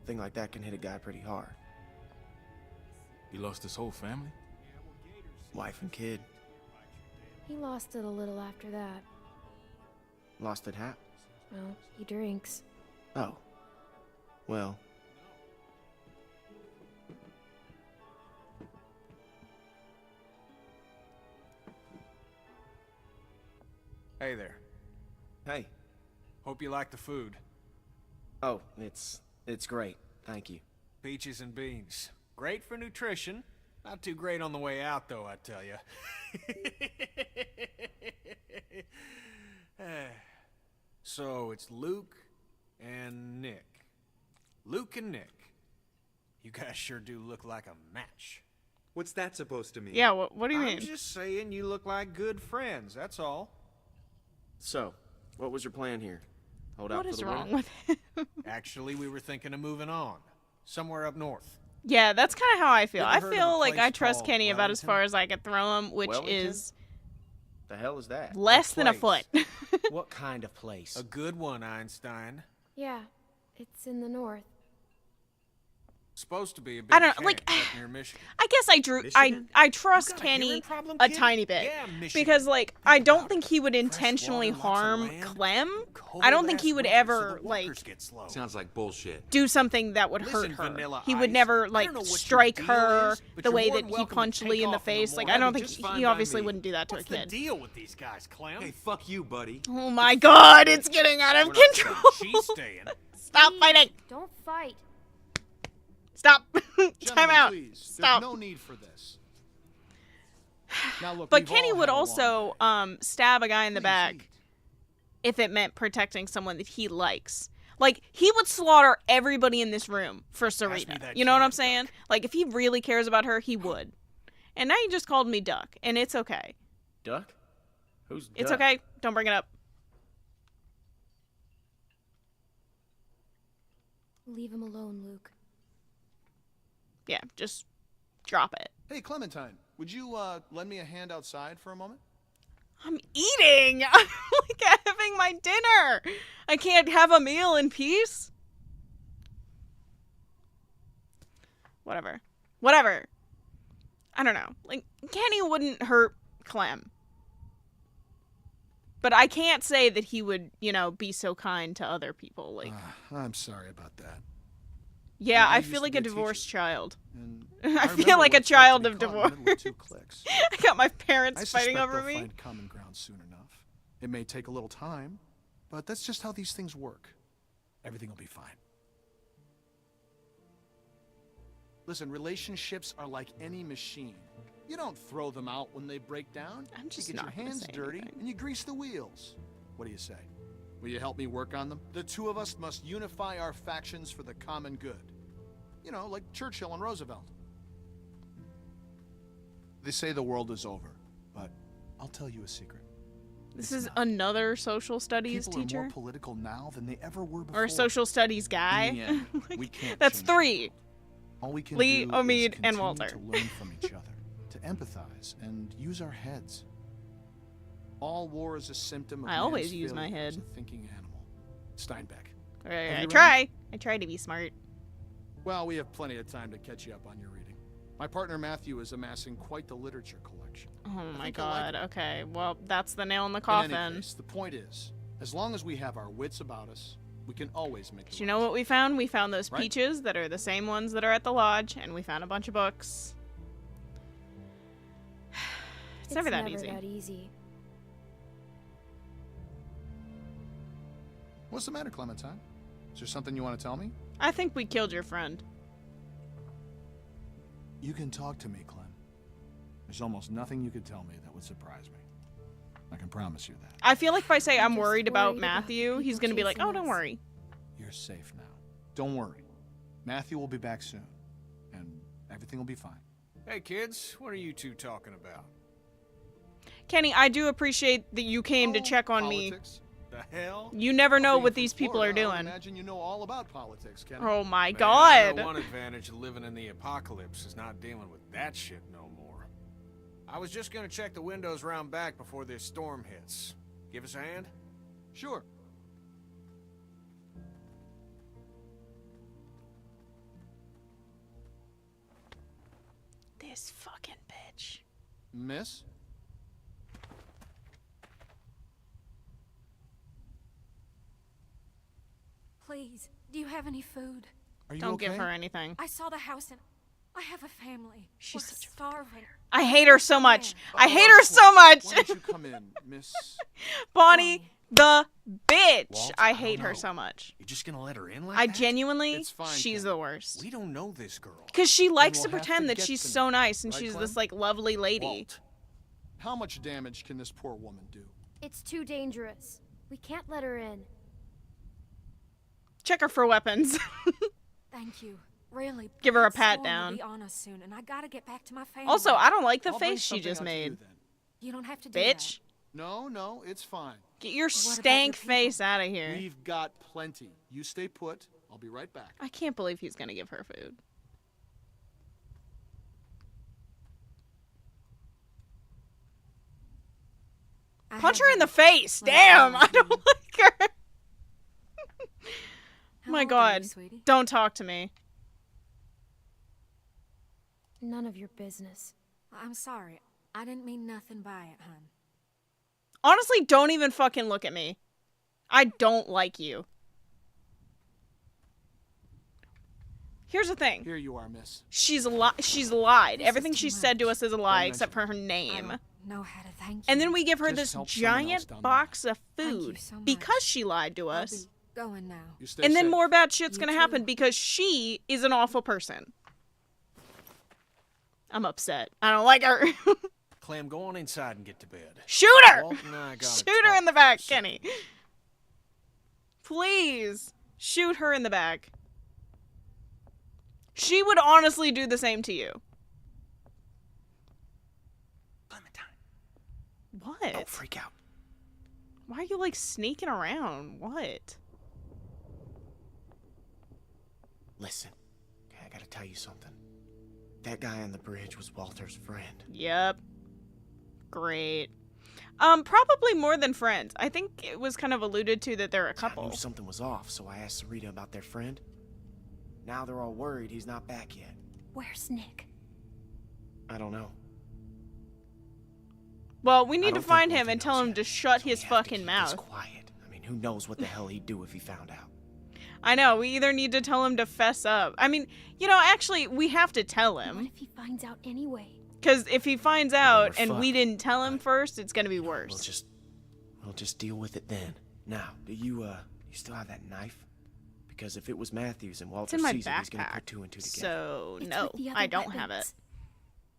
A thing like that can hit a guy pretty hard. He lost his whole family? Wife and kid. He lost it a little after that. Lost it how? Well, he drinks. Oh. Well. Hey there. Hey. Hope you like the food. Oh, it's great. Thank you. Peaches and beans. Great for nutrition. Not too great on the way out, though, I tell you. So, it's Luke and Nick. Luke and Nick. You guys sure do look like a match. What's that supposed to mean? Yeah, what do you mean? I'm just saying you look like good friends, that's all. So, what was your plan here? Hold out What for is the wrong winter? with him? Actually, we were thinking of moving on. Somewhere up north. Yeah, that's kind of how I feel. Ever I heard of feel a like place I trust called Kenny about as Wellington? far as I could throw him, which Wellington? is The hell is that? less than a foot. What kind of place? A good one, Einstein. Yeah, it's in the north. Supposed to be a big I don't know, camp like, up near Michigan. I guess I trust Kenny a tiny bit, Yeah, Michigan. because like I don't think he would intentionally harm Clem. I don't think he would ever like Sounds like bullshit. do something that would hurt Listen, her. Vanilla He would Ice, never I like don't know what your strike deal her is, but the you're way more that than he welcome to punched take Lee in the off face. Like I morning. don't think Just fine he by obviously me. wouldn't do that to What's a kid. the deal with these guys, Clem? Hey, fuck you, buddy. Oh my God, it's getting out of We're not control. staying. She's staying. Stop fighting. Don't fight. Stop. Time Gentlemen, out. please. Stop. There's no need for this. Now look, But we've Kenny all would had a long also day. stab a guy in the Please back eat. if it meant protecting someone that he likes. Like, he would slaughter everybody in this room for Sarita. that You know what can I'm of saying? Like, if he really cares about her, he would. And now you just called me Duck, and it's okay. Duck? Who's Duck? It's okay. Don't bring it up. Leave him alone, Luke. Yeah, just drop it. Hey, Clementine, would you lend me a hand outside for a moment? I'm eating. I'm like having my dinner. I can't have a meal in peace. Whatever. I don't know. Like, Kenny wouldn't hurt Clem. But I can't say that he would, you know, be so kind to other people. Like, I'm sorry about that. yeah, I I used feel to like be a a teacher, divorced child. And I remember feel like what a it's like child to of be caught in the divorce. middle of two cliques. I got my I parents fighting suspect over they'll me. find common ground soon enough. It may take a little time, but that's just how these things work. Everything will be fine. Listen, relationships are like any machine. You don't throw them out when they break down. I'm just you get not your gonna hands say dirty anything. and you grease the wheels. What do you say? Will you help me work on them? The two of us must unify our factions for the common good. You know, like Churchill and Roosevelt. They say the world is over, but I'll tell you a secret. This is another social studies People are teacher? more political now than they ever were before. Or a social studies guy? In the end, we can't That's change three. All we can Lee, do Omid, is and continue Walter. to learn from each other, to empathize, and use our heads. All war is a symptom of I always man's use my failure as head. a thinking animal. Steinbeck. I you try. I try to be smart. Well, we have plenty of time to catch you up on your reading. My partner Matthew is amassing quite the literature collection. Oh my think you'll like God. it. Okay, well, that's the nail in the In coffin. any case, the point is, as long as we have our wits about us, we can always make the You know what we found? We found those Right. peaches that are the same ones that are at the lodge, and we found a bunch of books. It's never that easy. What's the matter, Clementine? Is there something you want to tell me? I think we killed your friend. You can talk to me, Clem. There's almost nothing you could tell me that would surprise me. I can promise you that. I feel like if I say I'm just worried about worried about Matthew, the he's people gonna be like, chasing oh, don't us. worry. You're safe now. Don't worry. Matthew will be back soon, and everything will be fine. Hey, kids, what are you two talking about? Kenny, I do appreciate that you came to Oh, check on politics. The hell? me. You never know Being what from these people are Florida, I would doing. imagine you know all about politics, Kenny. Oh my Man, I god. know one advantage of living in the apocalypse is not dealing with that shit no more. I was just gonna check the windows round back before this storm hits. Give us a hand? Sure. This fucking bitch. Miss? Please, do you have any food? Are you Don't okay? give her anything. I saw the house and I have a family. She's We're such a starving. I hate her so much. I hate of her so course. much. Why don't you come in, Miss? Bonnie the bitch. Walt, I I hate don't her know. so much. You just gonna let her in like I that? genuinely, It's fine, she's Kenny. the worst. We don't know this girl. Because she likes we'll to have to pretend that get she's to so know, nice and right, she's Clem? this, like, lovely lady. Walt, how much damage can this poor woman do? It's too dangerous. We can't let her in. Check her for weapons. Thank you. Really. Give her a that pat storm down. will be on us soon, and I gotta get back to my family. Also, I don't like the I'll bring face she something just out to you made. then. You don't have to do Bitch. No, it's fine. Get your about your stank people? face out of here. We've got plenty. You stay put. I'll be right back. I can't believe he's gonna give her food. that. Punch her in the face. Damn, I don't like her. Oh my god. Don't talk to me. None of your business. I'm sorry. I didn't mean nothing by it, hon. Honestly, don't even fucking look at me. I don't like you. Here's the thing. Here you are, miss. She's lied. This Everything is she too said to much. us is a lie Don't except for her I name. don't know how to thank you. And then we give her Just this help someone else giant down the box of Thank you food so much. because she lied to I'll us. be going now. You stay And then safe. more bad shit's You gonna happen too. because she is an awful person. I'm upset. I don't like her. Clem, go on inside and get to bed. Shoot her! Walt and I gotta Shoot her talk in the for a back, second. Kenny. Please. Shoot her in the back. She would honestly do the same to you. Clementine, What? don't freak out. Why are you like sneaking around? What? Listen, okay, I gotta tell you something. That guy on the bridge was Walter's friend. Yep. Great. Probably more than friends. I think it was kind of alluded to that they're a I couple. knew something was off, so I asked Sarita about their friend. Now they're all worried he's not back yet. Where's Nick? I don't know. Well, we I need don't to think find him Walter and tell knows him yet, to shut so we his have to fucking keep mouth. this quiet. I mean, who knows what the hell he'd do if he found out. I know, we either need to tell him to fess up. I mean, you know, actually, we have to tell What him. if he finds out anyway? Because if he finds out we're and we fucked. didn't tell him first, it's gonna be We'll worse. just deal with it then. Now, do you still have that knife? Because if it was Matthews and It's Walter in my sees it, he's gonna backpack. put two and two together. So, It's no, with the other I don't have it. weapons.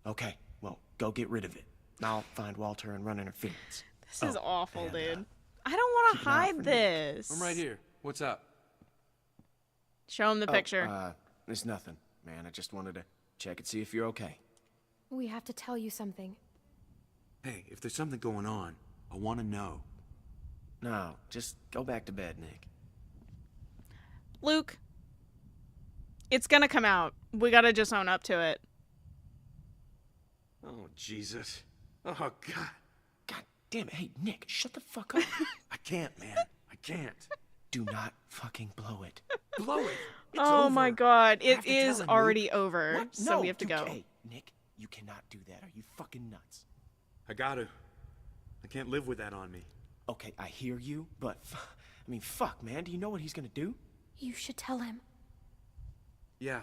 Okay, well, go get rid of it. I'll find Walter and run interference. This is awful, and, dude. I don't want keep to an eye out hide for Nick. this. I'm right here. What's up? Show him the picture. It's nothing, man. I just wanted to check and see if you're okay. We have to tell you something. Hey, if there's something going on, I want to know. No, just go back to bed, Nick. Luke, it's gonna come out. We gotta just own up to it. Oh, Jesus. Oh, God. God damn it. Hey, Nick, shut the fuck up. I can't, man. I can't. Do not fucking blow it. Blow it. It's Oh over. my god, I have it to tell is him, already Luke. over. What? So No, we have to you go. can't. Nick, you cannot do that. Are you fucking nuts? I gotta. I can't live with that on me. Okay, I hear you, but I mean, fuck, man. Do you know what he's gonna do? You should tell him. Yeah.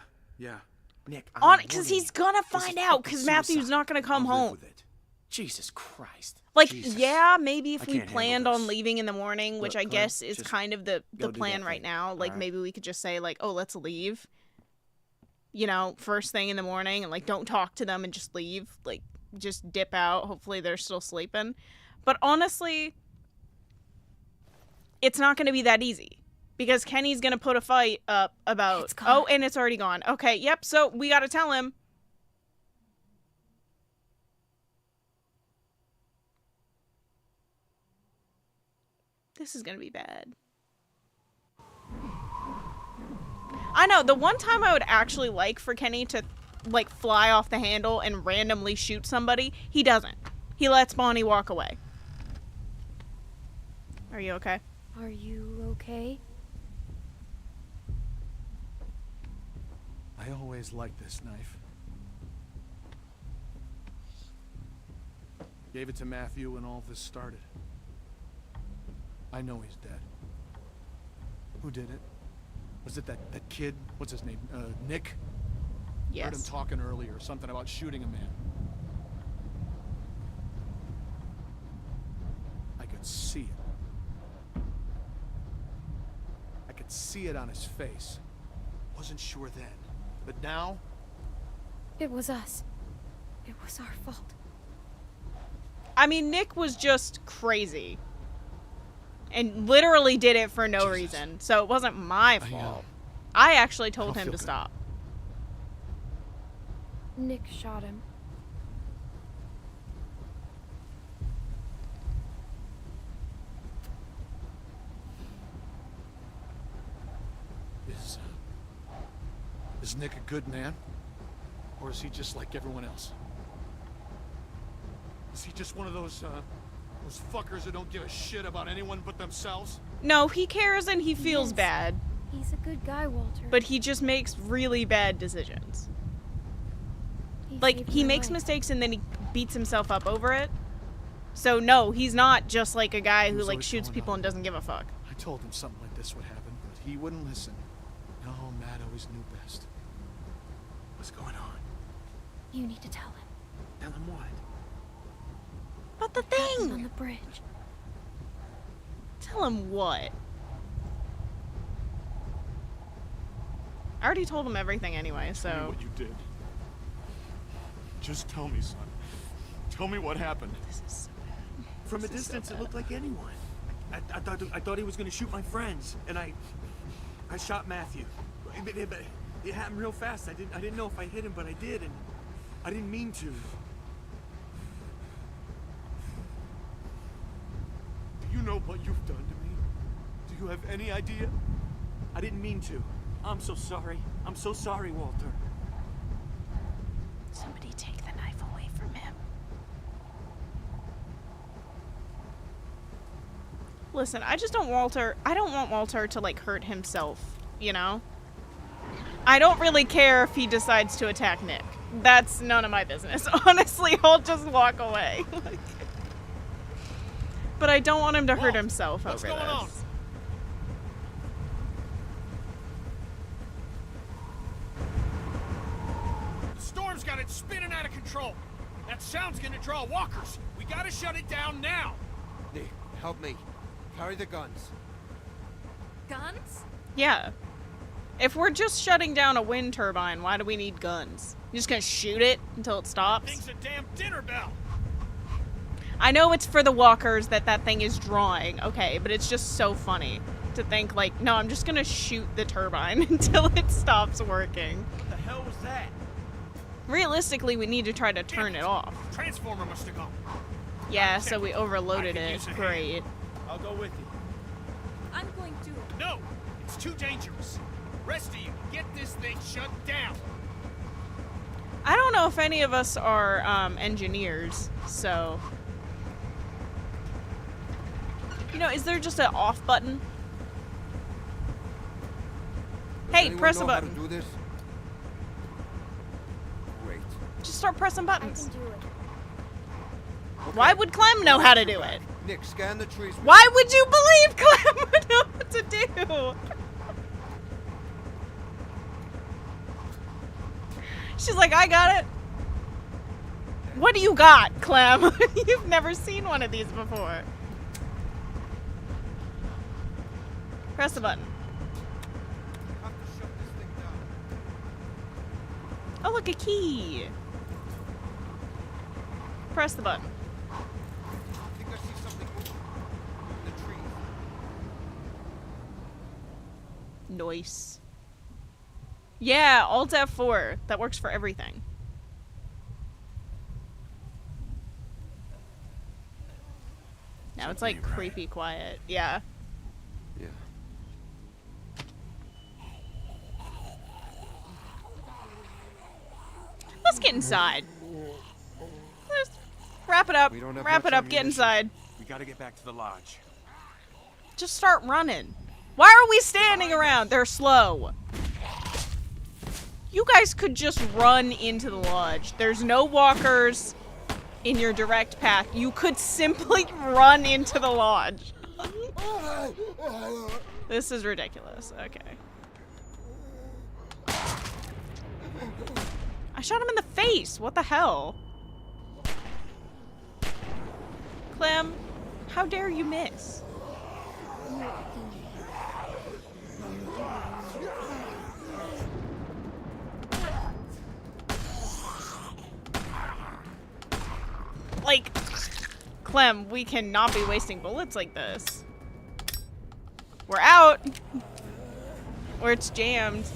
Nick, On, I'm because warning he's you. gonna This is find out. fucking Because Matthew's suicide. not gonna come I'll live home. with it. Jesus Christ. Like, Jesus. yeah, maybe if I we can't handle planned on this. leaving in the morning, which Look, I Clem, guess is just kind of the go do plan that right thing, now. Like, alright? maybe we could just say, like, oh, let's leave. you know, first thing in the morning and, like, don't talk to them and just leave. Like, just dip out. Hopefully they're still sleeping. But honestly, it's not going to be that easy. Because Kenny's going to put a fight up about... Oh, and it's already gone. Okay, yep, so we got to tell him. This is going to be bad. I know, the one time I would actually like for Kenny to, like, fly off the handle and randomly shoot somebody, he doesn't. He lets Bonnie walk away. Are you okay? Are you okay? I always liked this knife. Gave it to Matthew when all this started. I know he's dead. Who did it? Was it that kid? What's his name? Nick? Yes. Heard him talking earlier, something about shooting a man. I could see it. I could see it on his face. Wasn't sure then, but now... It was us. It was our fault. I mean, Nick was just crazy. And literally did it for no reason. So it wasn't my fault. I actually told him to stop. Nick shot him. Is Nick a good man? Or is he just like everyone else? Is he just one of those fuckers who don't give a shit about anyone but themselves? No, he cares and he feels bad. He's a good guy, Walter. But he just makes really bad decisions. Like, he makes mistakes and then he beats himself up over it. So, no, he's not just like a guy who, like, shoots people and doesn't give a fuck. I told him something like this would happen, but he wouldn't listen. No, Matt always knew best. What's going on? You need to tell him. Tell him what? But the thing! On the bridge. Tell him what? I already told him everything anyway, so... Tell me what you did. Just tell me, son. Tell me what happened. This is so bad. From a distance, it looked like anyone. I thought he was gonna shoot my friends, and I shot Matthew. It happened real fast. I didn't know if I hit him, but I did, and I didn't mean to. Do you know what you've done to me? Do you have any idea? I didn't mean to. I'm so sorry. I'm so sorry, Walter. Somebody take the knife away from him. Listen, I don't want Walter to, like, hurt himself, you know? I don't really care if he decides to attack Nick. That's none of my business. Honestly, I'll just walk away. But I don't want him to hurt himself over this. On? The storm's got it spinning out of control. That sound's gonna draw walkers. We gotta shut it down now. Nick, help me. Carry the guns. Guns? Yeah. If we're just shutting down a wind turbine, why do we need guns? You're just gonna shoot it until it stops? Thing's a damn dinner bell. I know it's for the walkers that thing is drawing, okay, but it's just so funny to think, like, no, I'm just gonna shoot the turbine until it stops working. What the hell was that? Realistically, we need to try to turn it off. Transformer must have gone. Yeah, so we overloaded it. Great. I'll go with you. I'm going to. No, it's too dangerous. Rest of you, get this thing shut down. I don't know if any of us are engineers, so... You know, is there just an off button? Hey, press a button. How to do this? Great. Just start pressing buttons. I can do it. Okay. Why would Clem know how to do it? Nick, scan the trees. Why would you believe Clem would know what to do? She's like, I got it. What do you got, Clem? You've never seen one of these before. Press the button. You have to shut this thing down. Oh, look, a key. Press the button. I think I see something moving in the trees. Nice. Yeah, Alt F4. That works for everything. Now it's like creepy quiet. Yeah. Yeah. Let's get inside. Let's wrap it up. We don't have Wrap much it up. Get ammunition. inside. We gotta get back to the lodge. Just start running. Why are we standing around? They're slow. You guys could just run into the lodge. There's no walkers in your direct path. You could simply run into the lodge. This is ridiculous. Okay. I shot him in the face. What the hell? Clem, how dare you miss? Like, Clem, we cannot be wasting bullets like this. We're out. Or it's jammed.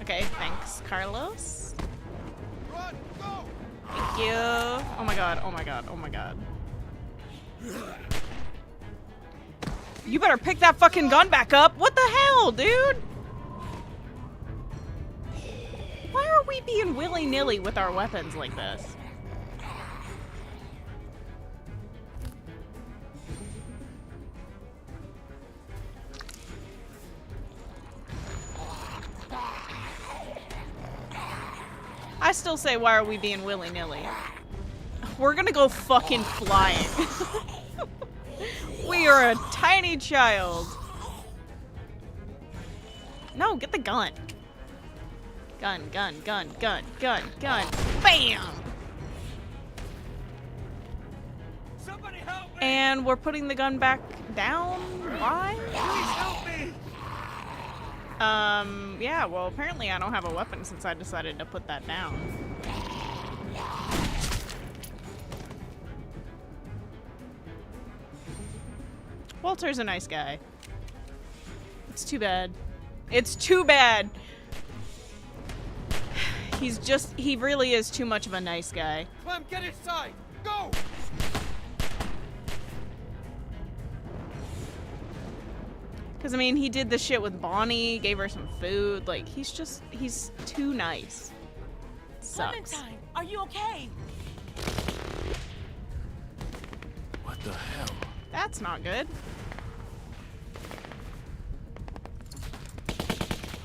Okay, thanks, Carlos. Run, go! Thank you. Oh my god, oh my god, oh my god. You better pick that fucking gun back up. What the hell, dude? Why are we being willy-nilly with our weapons like this? I still say, why are we being willy-nilly? We're gonna go fucking flying. We are a tiny child. No, get the gun. Gun, gun, gun, gun, gun, gun. Bam! Somebody help me! And we're putting the gun back down? Why? Please help me! Yeah, well, apparently I don't have a weapon since I decided to put that down. Walter's a nice guy. It's too bad. It's too bad. He really is too much of a nice guy. Clem, get inside! Go! Because, I mean, he did the shit with Bonnie, gave her some food. Like, he's too nice. Sucks. Clementine, are you okay? What the hell? That's not good.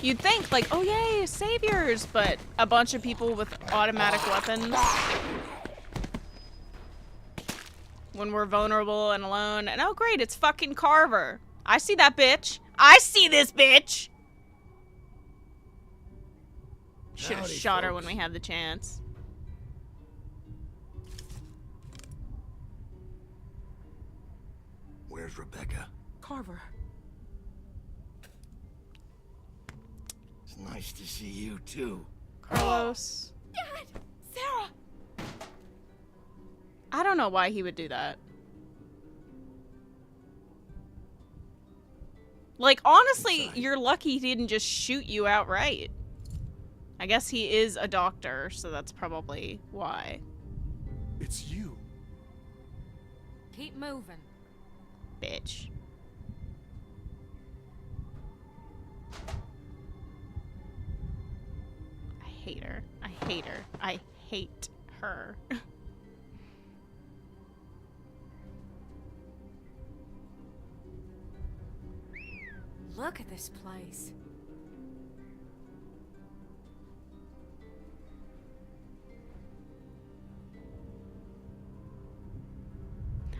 You'd think, like, oh yay, saviors, but a bunch of people with automatic weapons. When we're vulnerable and alone. And oh great, it's fucking Carver. I see that bitch. I see this bitch! Should have shot her when we had the chance. Where's Rebecca? Carver. It's nice to see you, too. Carlos. Dad! Sarah! I don't know why he would do that. Like, honestly, you're lucky he didn't just shoot you outright. I guess he is a doctor, so that's probably why. It's you. Keep moving. Bitch. I hate her. I hate her. I hate her. Look at this place.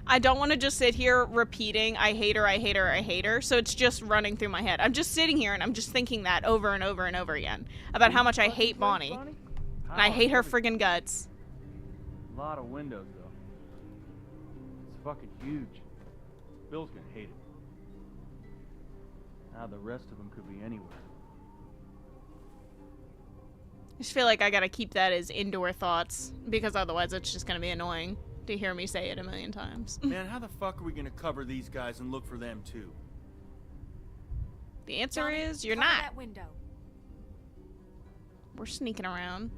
I don't want to just sit here repeating, I hate her, I hate her, I hate her. So it's just running through my head. I'm just sitting here and I'm just thinking that over and over and over again. About how much I hate Bonnie. And I hate her friggin' guts. A lot of windows, though. It's fucking huge. Bill's gonna hate it. Now the rest of them could be anywhere. I just feel like I gotta keep that as indoor thoughts, because otherwise it's just gonna be annoying to hear me say it a million times. Man, how the fuck are we gonna cover these guys and look for them too? The answer Johnny, is you're cover not. that window. We're sneaking around.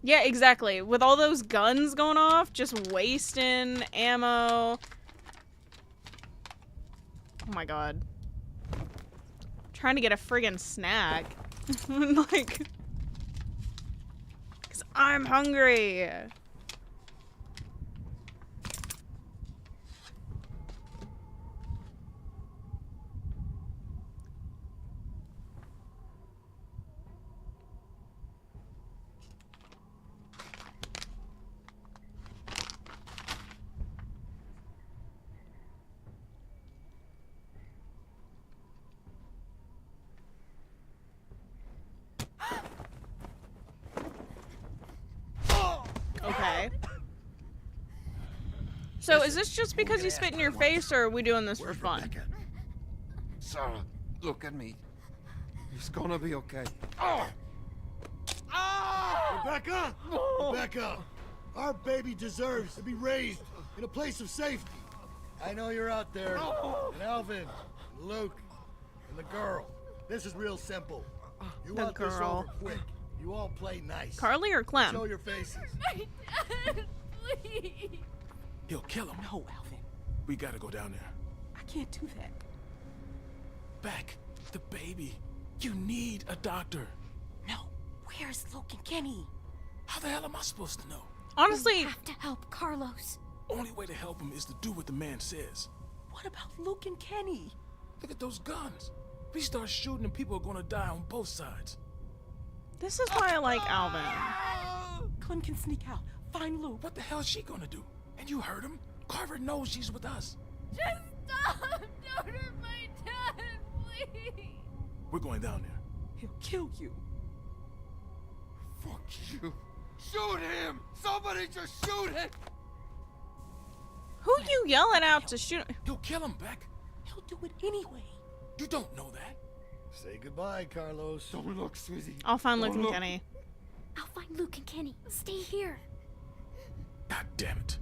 Yeah, exactly. With all those guns going off, just wasting ammo. Oh my god. Trying to get a friggin' snack. Like, 'cause I'm hungry. Okay. So is this just because you spit in your face, or are we doing this for fun? Sarah, look at me. It's gonna be okay. Oh! Rebecca! Rebecca! Our baby deserves to be raised in a place of safety. I know you're out there. And Alvin, and Luke, and the girl. This is real simple. You The want this girl. over quick. You all play nice. Carly or Clem? Show your faces. Please. He'll kill him. No, Alvin. We gotta go down there. I can't do that. Beck, the baby. You need a doctor. No. Where's Luke and Kenny? How the hell am I supposed to know? Honestly, We have to help Carlos. Only way to help him is to do what the man says. What about Luke and Kenny? Look at those guns. If we start shooting them, people are gonna die on both sides. this is why I like Alvin. Clem can sneak out. Find Luke. What the hell is she gonna do? And you heard him. Carver knows she's with us. Just stop! Don't hurt my dad, please! We're going down there. He'll kill you. Fuck you. Shoot him! Somebody just shoot him! Who you yelling out to shoot? You'll kill him, Beck. He'll do it anyway. You don't know that. Say goodbye, Carlos. Don't look, sweetie. I'll find Luke Don't and look. Kenny. I'll find Luke and Kenny. Stay here. God damn it.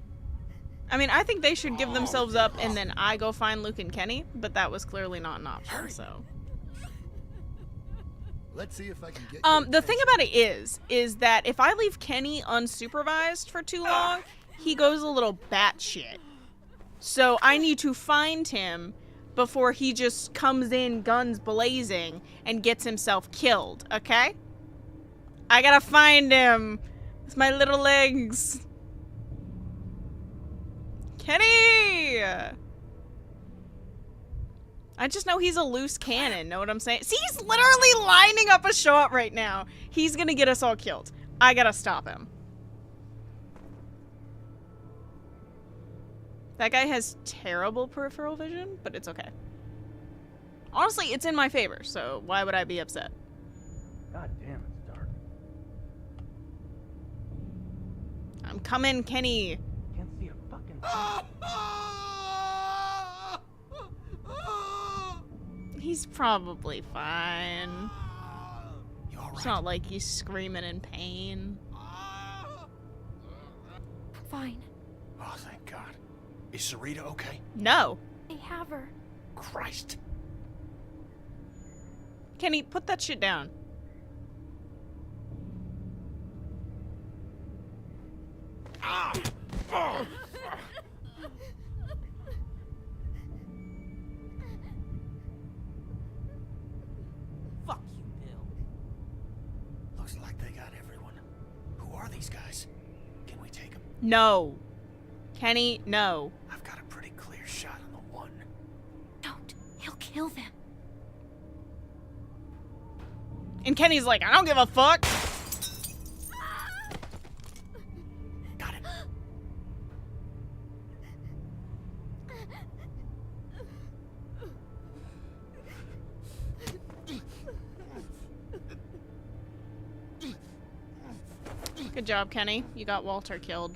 I mean, I think they should give themselves up and then I go find Luke and Kenny, but that was clearly not an option, so. Let's see if I can get The thing about it is that if I leave Kenny unsupervised for too long, he goes a little batshit. So I need to find him before he just comes in guns blazing and gets himself killed, okay? I gotta find him with my little legs. Kenny! I just know he's a loose cannon, know what I'm saying? See, he's literally lining up a shot right now. He's gonna get us all killed. I gotta stop him. That guy has terrible peripheral vision, but it's okay. Honestly, it's in my favor, so why would I be upset? God damn, it's dark. I'm coming, Kenny. Can't see a fucking He's probably fine. You all It's right? not like he's screaming in pain. Fine. Oh, thank God. Is Sarita okay? No. I have her. Christ. Kenny, put that shit down. Fuck you, Bill. Looks like they got everyone. Who are these guys? Can we take them? No. Kenny, no. I've got a pretty clear shot on the one. Don't. He'll kill them. And Kenny's like, I don't give a fuck. Got it. Good job, Kenny. You got Walter killed.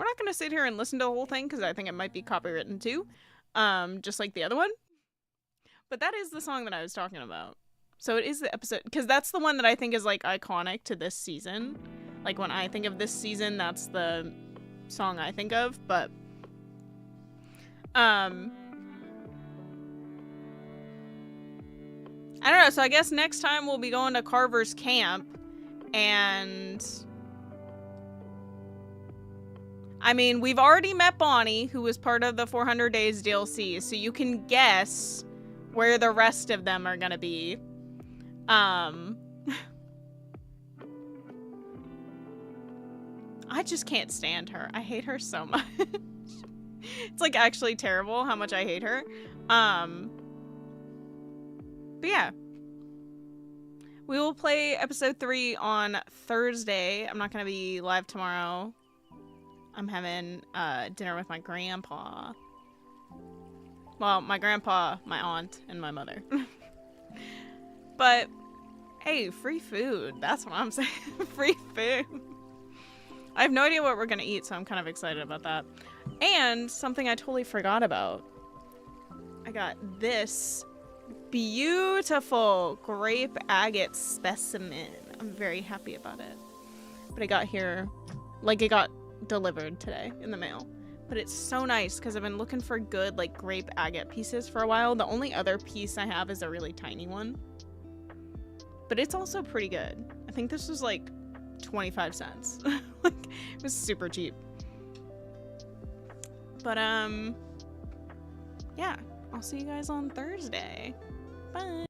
We're not going to sit here and listen to the whole thing because I think it might be copywritten too, just like the other one. But that is the song that I was talking about. So it is the episode, because that's the one that I think is like iconic to this season. Like when I think of this season, that's the song I think of. But I don't know. So I guess next time we'll be going to Carver's camp, and I mean, we've already met Bonnie, who was part of the 400 Days DLC, so you can guess where the rest of them are gonna be. I just can't stand her. I hate her so much. It's like actually terrible how much I hate her. But yeah. We will play episode 3 on Thursday. I'm not gonna be live tomorrow. I'm having dinner with my grandpa. Well, my grandpa, my aunt, and my mother. But, hey, free food. That's what I'm saying. Free food. I have no idea what we're going to eat, so I'm kind of excited about that. And something I totally forgot about. I got this beautiful grape agate specimen. I'm very happy about it. But I got here, like it got delivered today in the mail. But it's so nice because I've been looking for good like grape agate pieces for a while. The only other piece I have is a really tiny one. But it's also pretty good. I think this was like 25 cents. Like, it was super cheap. But yeah, I'll see you guys on Thursday. Bye.